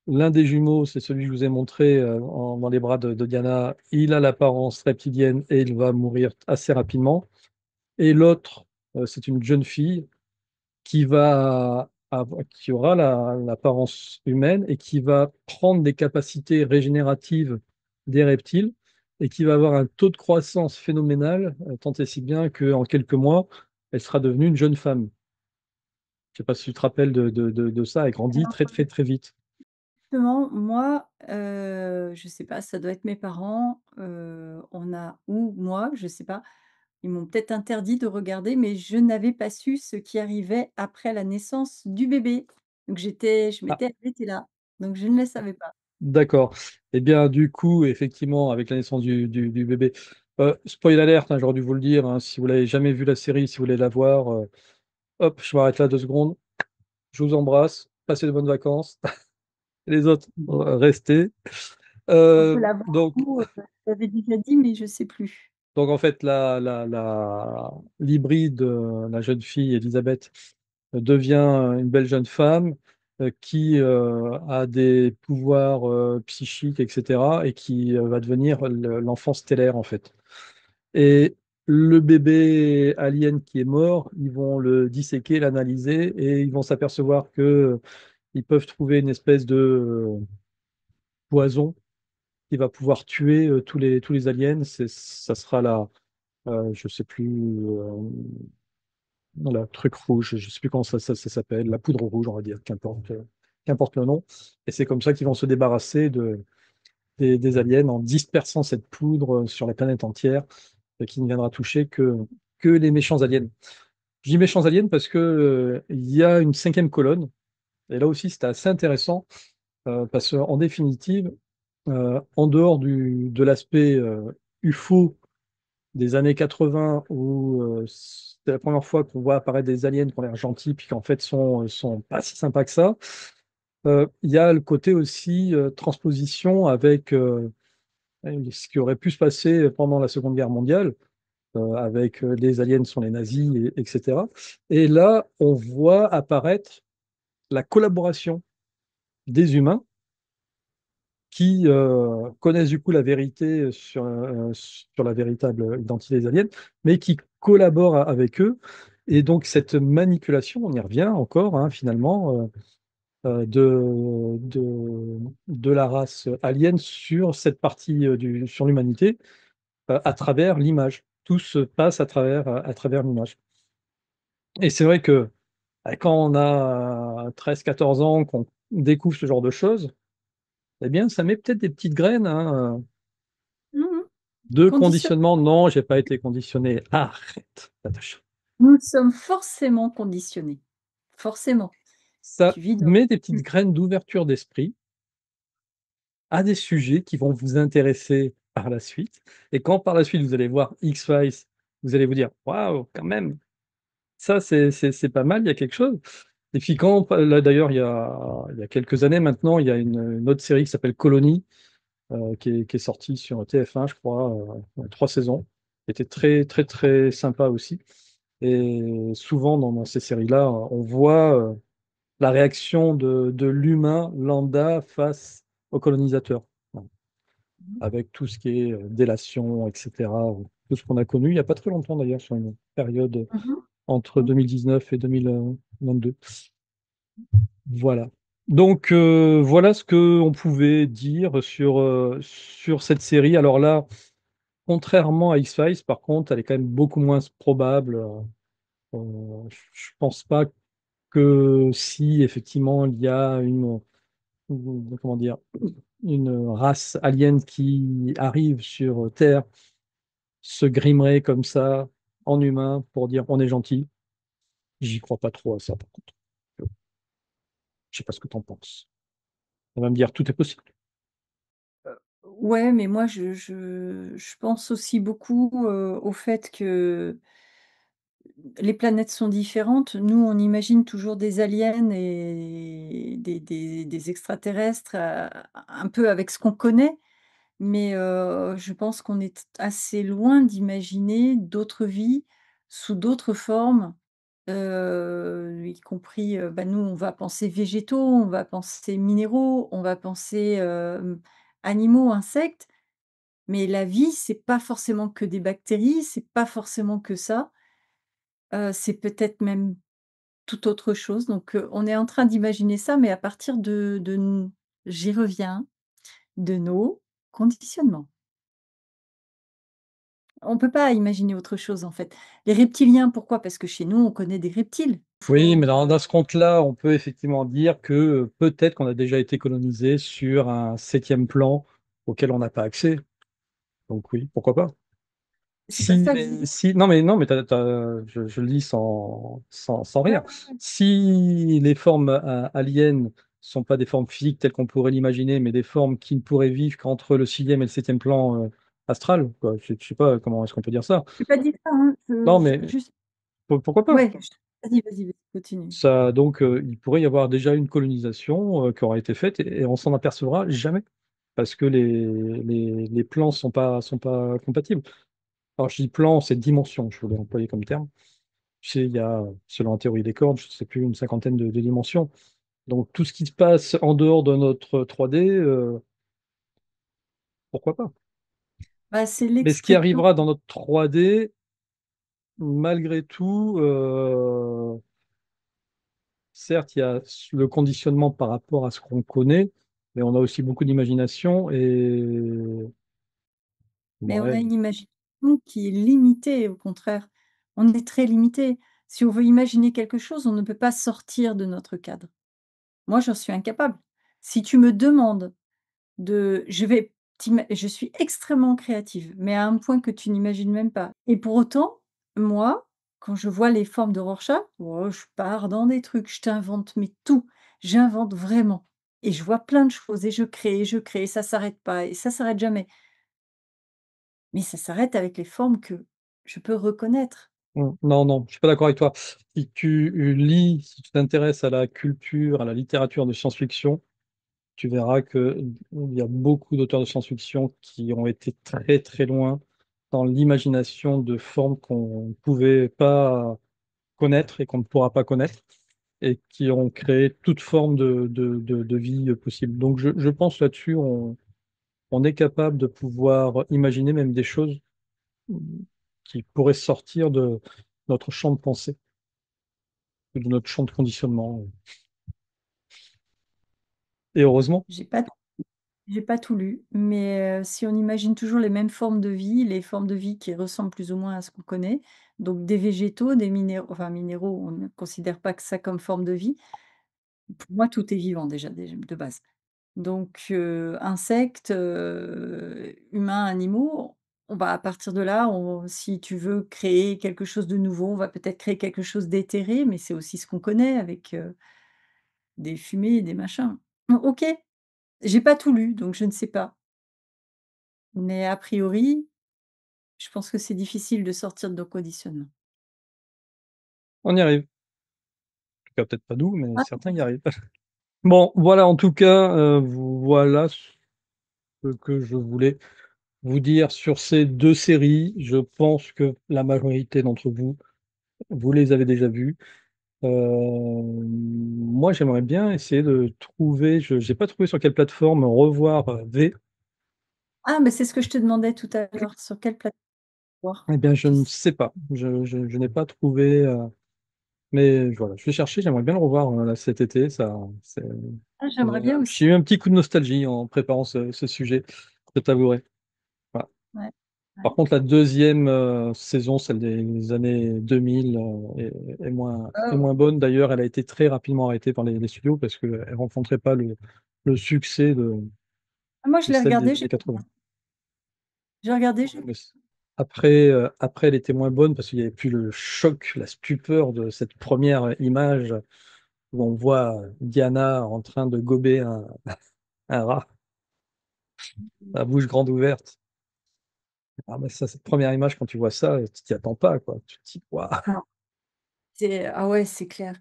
L'un des jumeaux, c'est celui que je vous ai montré dans les bras de Diana. Il a l'apparence reptilienne et il va mourir assez rapidement. Et l'autre, c'est une jeune fille qui aura l'apparence humaine et qui va prendre des capacités régénératives des reptiles et qui va avoir un taux de croissance phénoménal, tant et si bien qu'en quelques mois, elle sera devenue une jeune femme. Je ne sais pas si tu te rappelles de ça, elle grandit très vite. Justement, moi, je sais pas, ça doit être mes parents, on a ou moi, je sais pas, ils m'ont peut-être interdit de regarder, mais je n'avais pas su ce qui arrivait après la naissance du bébé. Donc je Ah, m'étais arrêtée là, donc je ne le savais pas. d'accord. Eh bien, du coup, effectivement, avec la naissance du bébé, spoil alert, hein, j'aurais dû vous le dire, hein, si vous l'avez jamais vu la série, si vous voulez la voir, hop, je m'arrête là 2 secondes. Je vous embrasse, passez de bonnes vacances. Les autres, restez. On peut la voir Donc, ou j'avais déjà dit, mais je sais plus. donc, en fait, l'hybride, la jeune fille Elisabeth, devient une belle jeune femme qui a des pouvoirs psychiques, etc., et qui va devenir l'enfant stellaire, en fait. le bébé alien qui est mort, ils vont le disséquer, l'analyser et ils vont s'apercevoir que ils peuvent trouver une espèce de poison qui va pouvoir tuer tous les aliens. Ça sera je sais plus, la truc rouge, je sais plus comment ça s'appelle, la poudre rouge, on va dire, qu'importe le nom. Et c'est comme ça qu'ils vont se débarrasser des aliens en dispersant cette poudre sur la planète entière et qui ne viendra toucher que les méchants aliens. Je dis méchants aliens parce que, il y a une cinquième colonne, et là aussi c'était assez intéressant, parce qu'en définitive, en dehors de l'aspect UFO des années 80, où c'est la première fois qu'on voit apparaître des aliens qui ont l'air gentils, puis qu'en fait sont pas si sympas que ça, il y a le côté aussi transposition avec ce qui aurait pu se passer pendant la Seconde Guerre mondiale, avec les aliens sont les nazis, etc. Et là, on voit apparaître la collaboration des humains qui connaissent du coup la vérité sur la véritable identité des aliens, mais qui collaborent avec eux. Et donc cette manipulation, on y revient encore, hein, finalement, de la race alien sur cette partie sur l'humanité, à travers l'image. Tout se passe à travers l'image. Et c'est vrai que quand on a 13 14 ans, qu'on découvre ce genre de choses, eh bien, ça met peut-être des petites graines, hein, Mmh. de Conditionnement. conditionnement. Non, j'ai pas été conditionné. Arrête, Natacha. Nous sommes forcément conditionnés. Forcément. Ça Tu vis dans met des petites graines d'ouverture d'esprit à des sujets qui vont vous intéresser par la suite. Et quand par la suite vous allez voir X-Files, vous allez vous dire, waouh, quand même, ça c'est pas mal, il y a quelque chose. Et puis quand, là d'ailleurs, il y a quelques années maintenant, il y a une autre série qui s'appelle Colony, qui est sortie sur TF1, je crois, 3 saisons, qui était très très très sympa aussi. Et souvent dans ces séries-là, on voit la réaction de l'humain lambda face au colonisateur, avec tout ce qui est délation, etc. Tout ce qu'on a connu il n'y a pas très longtemps d'ailleurs, sur une période Mmh. entre 2019 et 2022. Voilà. Donc voilà ce qu'on pouvait dire sur cette série. Alors là, contrairement à X-Files, par contre, elle est quand même beaucoup moins probable. Je pense pas que si effectivement il y a comment dire, une race alien qui arrive sur Terre, se grimerait comme ça en humain pour dire on est gentil. J'y crois pas trop à ça, par contre. Je sais pas ce que tu en penses. On va me dire tout est possible. Ouais, mais moi je pense aussi beaucoup, au fait que les planètes sont différentes. Nous, on imagine toujours des aliens et des extraterrestres, un peu avec ce qu'on connaît, mais je pense qu'on est assez loin d'imaginer d'autres vies sous d'autres formes, y compris, bah, nous, on va penser végétaux, on va penser minéraux, on va penser, animaux, insectes, mais la vie, c'est pas forcément que des bactéries, c'est pas forcément que ça, c'est peut-être même tout autre chose, donc on est en train d'imaginer ça, mais à partir de n j'y reviens, de nos conditionnements. On peut pas imaginer autre chose, en fait. Les reptiliens, pourquoi? Parce que chez nous, on connaît des reptiles. Oui, mais dans ce compte-là, on peut effectivement dire que peut-être qu'on a déjà été colonisé sur un septième plan auquel on n'a pas accès. Donc oui, pourquoi pas. C'est pas ça que Non, mais je le dis sans ouais, rire. ouais, ouais. Si les formes aliens sont pas des formes physiques telles qu'on pourrait l'imaginer, mais des formes qui ne pourraient vivre qu'entre le sixième et le septième plan astral, quoi. Je sais pas comment est-ce qu'on peut dire ça. J'ai pas dit ça, hein, Non, je mais juste pourquoi pas? ouais, je vas-y, continue. Ça, donc, il pourrait y avoir déjà une colonisation qui aura été faite et on s'en apercevra jamais parce que les plans sont pas compatibles. Alors, je dis plan, c'est dimension, je voulais employer comme terme. Tu sais, il y a, selon la théorie des cordes, je ne sais plus, une cinquantaine de dimensions. Donc, tout ce qui se passe en dehors de notre 3D, pourquoi pas? Bah, c'est Mais ce qui l'expression arrivera dans notre 3D, malgré tout, certes, il y a le conditionnement par rapport à ce qu'on connaît, mais on a aussi beaucoup d'imagination et Mais on a ouais, une imagination qui est limitée, au contraire. On est très limité. Si on veut imaginer quelque chose, on ne peut pas sortir de notre cadre. Moi, j'en suis incapable. Si tu me demandes je suis extrêmement créative, mais à un point que tu n'imagines même pas. Et pour autant, moi, quand je vois les formes de Rorschach, oh, je pars dans des trucs, je t'invente, mais tout. J'invente vraiment. Et je vois plein de choses et je crée, et ça s'arrête pas et ça s'arrête jamais. Mais ça s'arrête avec les formes que je peux reconnaître. non, non, je suis pas d'accord avec toi. Si tu lis, si tu t'intéresses à la culture, à la littérature de science-fiction, tu verras que il y a beaucoup d'auteurs de science-fiction qui ont été très très loin dans l'imagination de formes qu'on ne pouvait pas connaître et qu'on ne pourra pas connaître, et qui ont créé toute forme de vie possible. Donc je pense là-dessus, on est capable de pouvoir imaginer même des choses qui pourraient sortir de notre champ de pensée, de notre champ de conditionnement. Et heureusement, J'ai pas j'ai pas tout lu, mais si on imagine toujours les mêmes formes de vie, les formes de vie qui ressemblent plus ou moins à ce qu'on connaît, donc des végétaux, des minéraux enfin minéraux, on ne considère pas que ça comme forme de vie. Pour moi, tout est vivant déjà de base. Donc insectes, humains, animaux, on va à partir de là, on si tu veux créer quelque chose de nouveau, on va peut-être créer quelque chose d'éthéré, mais c'est aussi ce qu'on connaît avec, des fumées, des machins. OK, j'ai pas tout lu, donc je ne sais pas. Mais a priori, je pense que c'est difficile de sortir de nos conditionnements. on y arrive. En tout cas, peut-être pas nous, mais Ah, certains y arrivent. Bon, voilà, en tout cas, voilà ce que je voulais vous dire sur ces deux séries. Je pense que la majorité d'entre vous, vous les avez déjà vues. Moi, j'aimerais bien essayer de trouver, je n'ai pas trouvé sur quelle plateforme revoir V. ah, mais c'est ce que je te demandais tout à l'heure, sur quelle plateforme voir? Eh bien, je Tu ne sais? sais pas. Je n'ai pas trouvé. Mais voilà, je vais chercher. J'aimerais bien le revoir là, cet été. Ah, j'aimerais bien J'ai aussi. eu un petit coup de nostalgie en préparant ce sujet, je t'avouerai. Voilà. Ouais, Par ouais. contre, la deuxième saison, celle des années 2000, est Oh, moins bonne. D'ailleurs, elle a été très rapidement arrêtée par les studios parce qu'elle ne rencontrait pas le succès ah moi je de l'ai celle regardé, des années j'aimais 80. bien. J'ai regardé, Ouais, j'ai après, après, elle était moins bonne parce qu'il n'y avait plus le choc, la stupeur de cette première image où on voit Diana en train de gober un rat, la bouche grande ouverte. Ah, mais ça, cette première image, quand tu vois ça, tu t'y attends pas, quoi. Tu te dis, waouh. c'est ah ouais, c'est clair.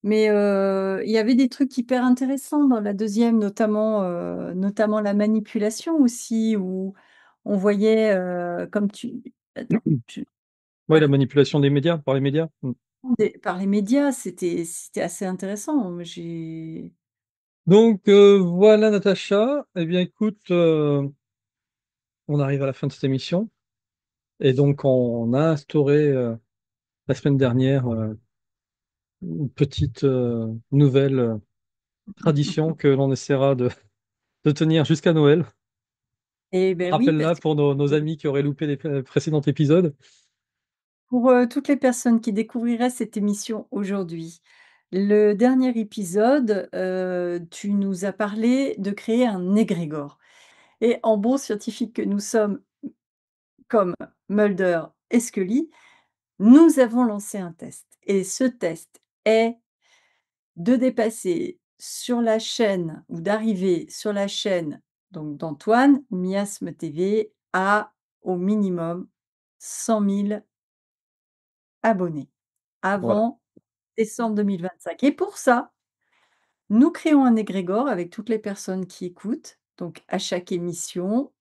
Mais il y avait des trucs hyper intéressants dans la deuxième, notamment la manipulation aussi, où on voyait, comme tu attends, je Ouais, la manipulation des médias, par les médias. par les médias, c'était assez intéressant. Moi j'ai Donc, voilà, Natacha. Eh bien, écoute, on arrive à la fin de cette émission. Et donc, on a instauré la semaine dernière une petite nouvelle tradition que l'on essaiera de tenir jusqu'à Noël. eh beh, oui, parce Rappelle-la pour nos que amis qui auraient loupé les précédents épisodes. pour, toutes les personnes qui découvriraient cette émission aujourd'hui, le dernier épisode, tu nous as parlé de créer un égrégore et en bons scientifiques que nous sommes, comme Mulder et Scully, nous avons lancé un test et ce test est de dépasser sur la chaîne ou d'arriver sur la chaîne donc d'Antoine, Miasme TV, à au minimum 100 000 abonnés Voilà. avant décembre 2025 et pour ça, nous créons un égrégore avec toutes les personnes qui écoutent. Donc à chaque émission,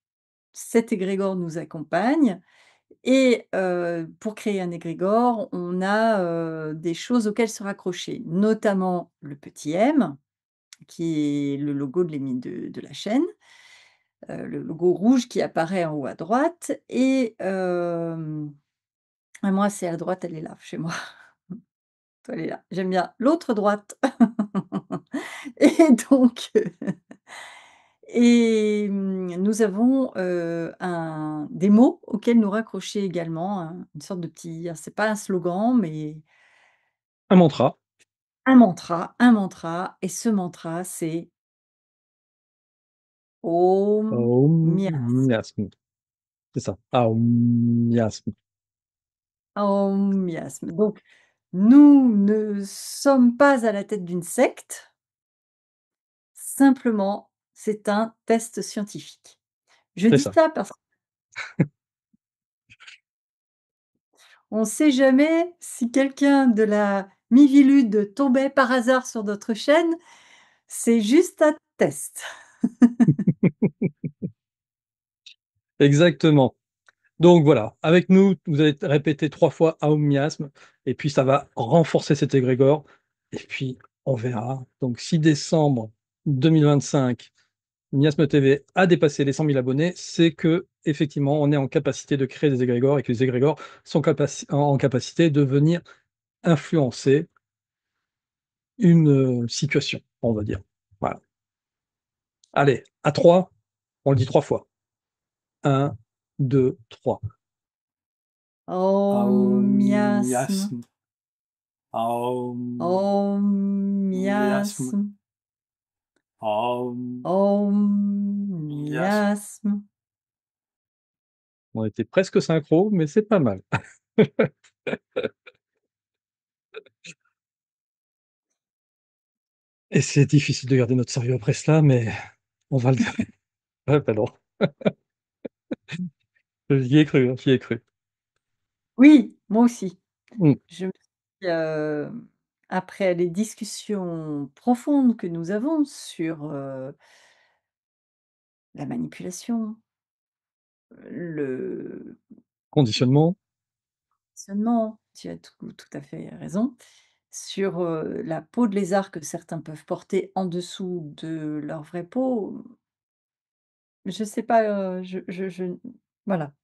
cet égrégore nous accompagne et pour créer un égrégore, on a, des choses auxquelles se raccrocher, notamment le petit M, qui est le logo de la chaîne, le logo rouge qui apparaît en haut à droite et Et moi, c'est à droite, elle est là, chez moi. Toi, elle est là. J'aime bien l'autre droite. Et donc, nous avons, un des mots auxquels nous raccrocher également, une sorte de petit c'est pas un slogan, mais Un mantra. un mantra et ce mantra, c'est Om Mias Miasme. C'est ça. Miasme. Om Miasme. Donc nous ne sommes pas à la tête d'une secte, simplement, c'est un test scientifique. Je C'est dis ça. ça parce qu'on ne sait jamais si quelqu'un de la Mivilude tombait par hasard sur notre chaîne, c'est juste un test. Exactement. Donc voilà, avec nous, vous allez répéter 3 fois Aum Miasme, et puis ça va renforcer cet égrégore, et puis on verra. Donc 6 décembre 2025, Miasme TV a dépassé les 100 000 abonnés, c'est que effectivement on est en capacité de créer des égrégores et que les égrégores sont en capacité de venir influencer une situation, on va dire. Voilà. Allez, à 3, on le dit 3 fois. Un, 2, 3. Om Miasme, Miasme. Aum, Om miasme, Miasme, aum, Om miasme. Miasme. On était presque synchro, mais c'est pas mal. Et c'est difficile de garder notre sérieux après cela, mais on va le faire. Ouais, pardon. J'y ai cru, hein, j'y ai cru. Oui, moi aussi. Mm. Je me suis, après les discussions profondes que nous avons sur, la manipulation, le Conditionnement, conditionnement, tu as tout à fait raison, sur, la peau de lézard que certains peuvent porter en dessous de leur vraie peau, je sais pas, je voilà,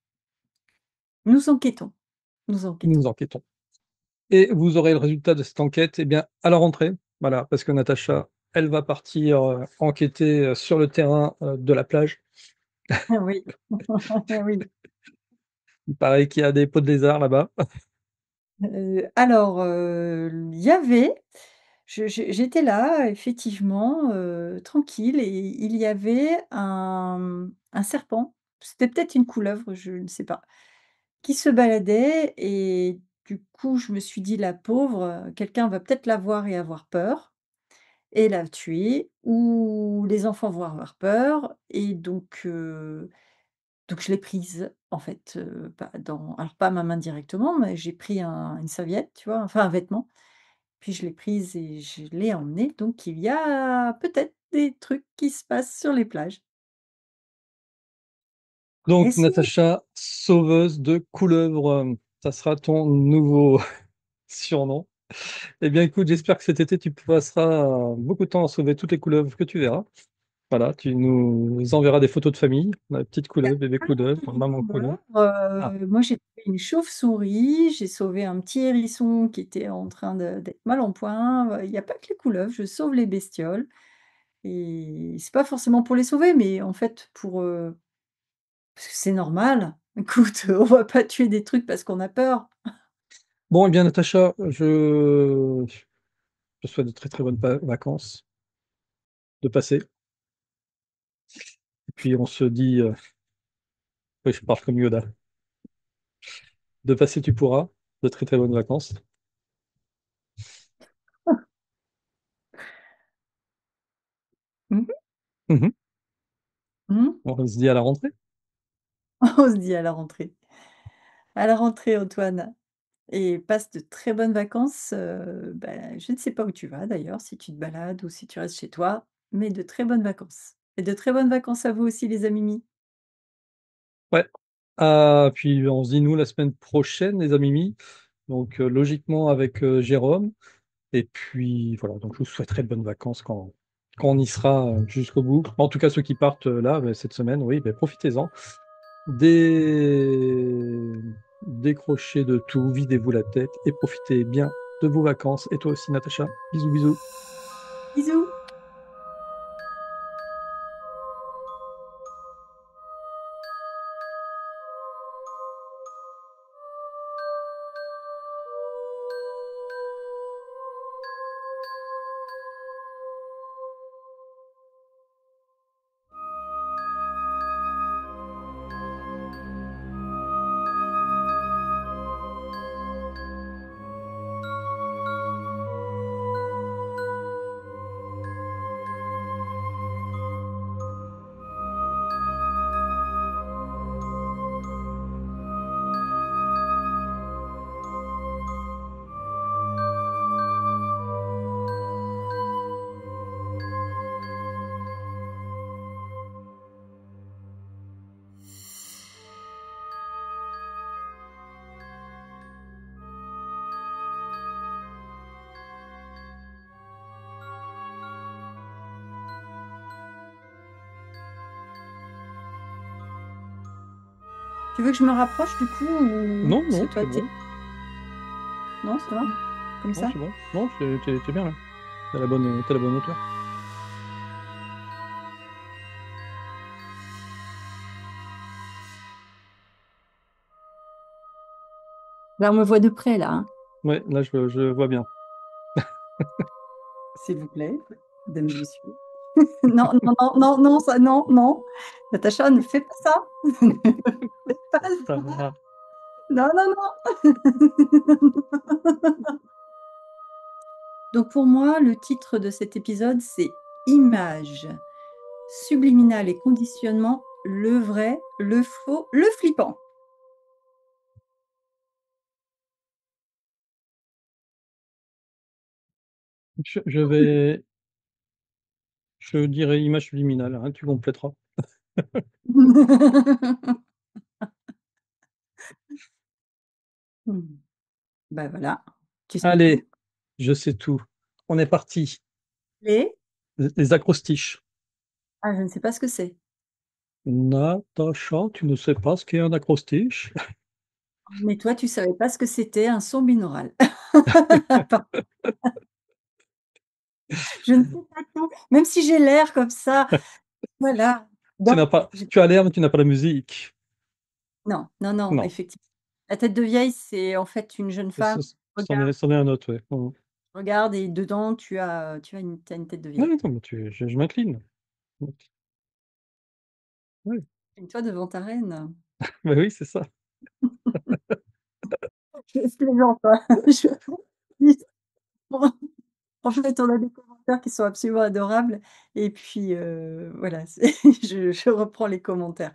nous enquêtons, nous enquêtons. nous enquêtons. Et vous aurez le résultat de cette enquête, eh bien, à la rentrée. Voilà, parce que Natacha, elle va partir enquêter sur le terrain de la plage. Ah oui, oui. Il paraît qu'il y a des pots de lézard là-bas. Alors, il y avait j'étais là effectivement, tranquille et il y avait un serpent, c'était peut-être une couleuvre, je ne sais pas, qui se baladait et du coup, je me suis dit: «La pauvre, quelqu'un va peut-être la voir et avoir peur et la tuer ou les enfants vont avoir peur» et donc je l'ai prise en fait, pas dans alors pas ma main directement, mais j'ai pris une serviette, tu vois? Enfin un vêtement, puis je l'ai prise et je l'ai emmenée, donc il y a peut-être des trucs qui se passent sur les plages. Donc, Essayez. Natacha, sauveuse de couleuvres, ça sera ton nouveau surnom. Eh bien, écoute, j'espère que cet été, tu passeras beaucoup de temps à sauver toutes les couleuvres que tu verras. Voilà, tu nous enverras des photos de famille, la petite couleuvre, bébé couleuvre, Des maman couleuvre. couleurs, Ah, moi j'ai trouvé une chauve-souris, j'ai sauvé un petit hérisson qui était en train d'être mal en point, il y a pas que les couleuvres, je sauve les bestioles et c'est pas forcément pour les sauver, mais en fait pour, parce que c'est normal. Écoute, on va pas tuer des trucs parce qu'on a peur. bon, eh bien, Natacha, je souhaite de très très bonnes vacances de passer. Et puis, on se dit, oui, je parle comme Yoda, de passer, tu pourras, de très très bonnes vacances. Mmh mh. Mhm. Mmh. On se dit à la rentrée. On se dit à la rentrée. À la rentrée Antoine et passe de très bonnes vacances, je ne sais pas où tu vas d'ailleurs, si tu te balades ou si tu restes chez toi, mais de très bonnes vacances et de très bonnes vacances à vous aussi les amis. Ouais. Puis, on se dit, nous, la semaine prochaine, les amis. Donc, logiquement, avec Jérôme. Et puis voilà, donc je vous souhaiterai de bonnes vacances quand on y sera jusqu'au bout. En tout cas, ceux qui partent là, cette semaine, oui, profitez-en. Des, décrochez de tout, videz-vous la tête et profitez bien de vos vacances. Et toi aussi, Natacha. Bisous, bisous. Bisous. Tu veux que je me rapproche du coup ou Non, parce que non, toi c'est t'es... bon. Non, ça va? Comme Non, ça? c'est bon. Non, t'es bien là. T'as la bonne hauteur. Là, on me voit de près, là, hein. Ouais, là, je vois bien. S'il vous plaît, mesdames et messieurs. Non, non, non, non, non, ça, non, non. Natacha, ne fais pas ça. Ne fais pas Ça ça. va. Non, non, non. Donc pour moi, le titre de cet épisode, c'est Images, subliminal et conditionnement, le vrai, le faux, le flippant. Je vais, je dirais image subliminale, hein, tu compléteras. Ben voilà, tu sais tout. Allez, je sais tout. On est parti. Et Les acrostiches. ah, je ne sais pas ce que c'est. Natacha, tu ne sais pas ce qu'est un acrostiche? Mais toi, tu savais pas ce que c'était un son binaural. Pardon, je ne sais pas tout, même si j'ai l'air comme ça. Voilà. Tu Donc, n'as pas, tu as l'air, mais tu n'as pas la musique. non, non, non, Non, effectivement. La tête de vieille, c'est en fait une jeune femme. Regarde, c'en est un autre, ouais. Oh. regarde, et dedans, t'as une tête de Non, vieille. non, mais je m'incline. Ouais. Toi devant ta reine. Bah oui, c'est ça. Je plaisante, hein. En fait, on a des commentaires qui sont absolument adorables et puis, voilà, c'est je reprends les commentaires.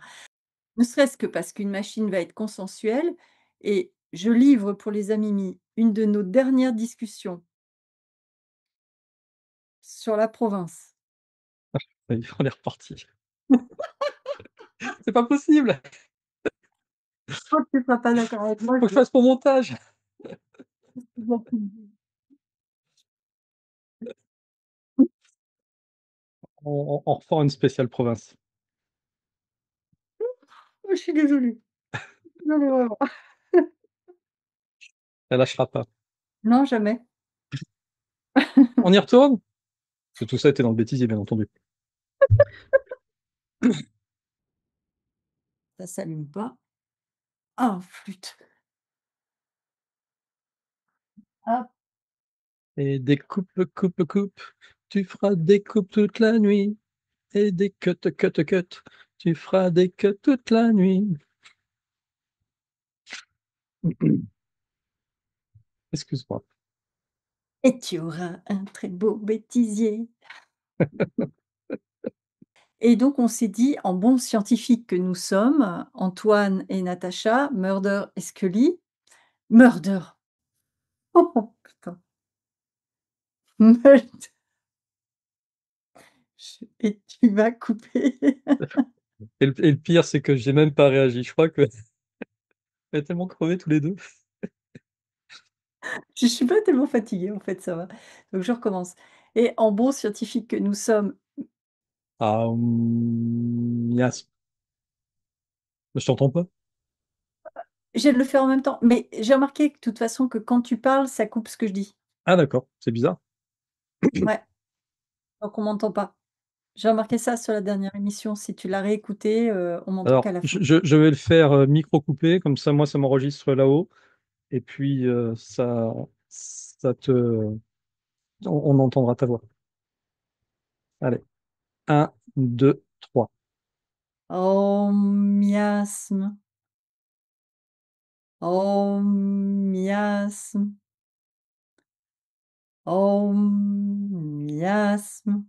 Ne serait-ce que parce qu'une machine va être consensuelle et je livre pour les amimi une de nos dernières discussions sur la province. On est reparti. C'est pas possible. Je crois que tu seras pas d'accord avec moi, Faut que je fasse mon montage. On refait une spéciale province. je suis désolée. Désolée vraiment. Elle lâchera pas. Non, jamais. On y retourne? Parce que tout ça était dans le bêtisier, bien entendu. Ça s'allume pas. Ah, flûte. Hop. Et des coupes. Tu feras des coupes toute la nuit. Et des cut. Tu feras des cuts toute la nuit. Excuse-moi. Et tu auras un très beau bêtisier. Et donc on s'est dit, en bons scientifiques que nous sommes, Antoine et Natacha, Mulder et Scully, Murder! Oh putain, Murd et tu vas couper. Et le pire, c'est que j'ai même pas réagi. Je crois que on est tellement crevés tous les deux. Je suis pas tellement fatiguée en fait, ça va. Donc je recommence. Et en bons scientifiques que nous sommes, Ah, yes. Je t'entends pas. J'essaie de le faire en même temps, mais j'ai remarqué que de toute façon que quand tu parles, ça coupe ce que je dis. Ah d'accord, c'est bizarre. Ouais, donc on m'entend pas. J'ai remarqué ça sur la dernière émission, si tu l'as réécoutée, on m'entend Alors, qu'à la fin. je vais le faire micro coupé, comme ça, moi, ça m'enregistre là-haut, et puis ça te, on entendra ta voix. Allez, un, deux, trois. Om miasme, om miasme, om miasme.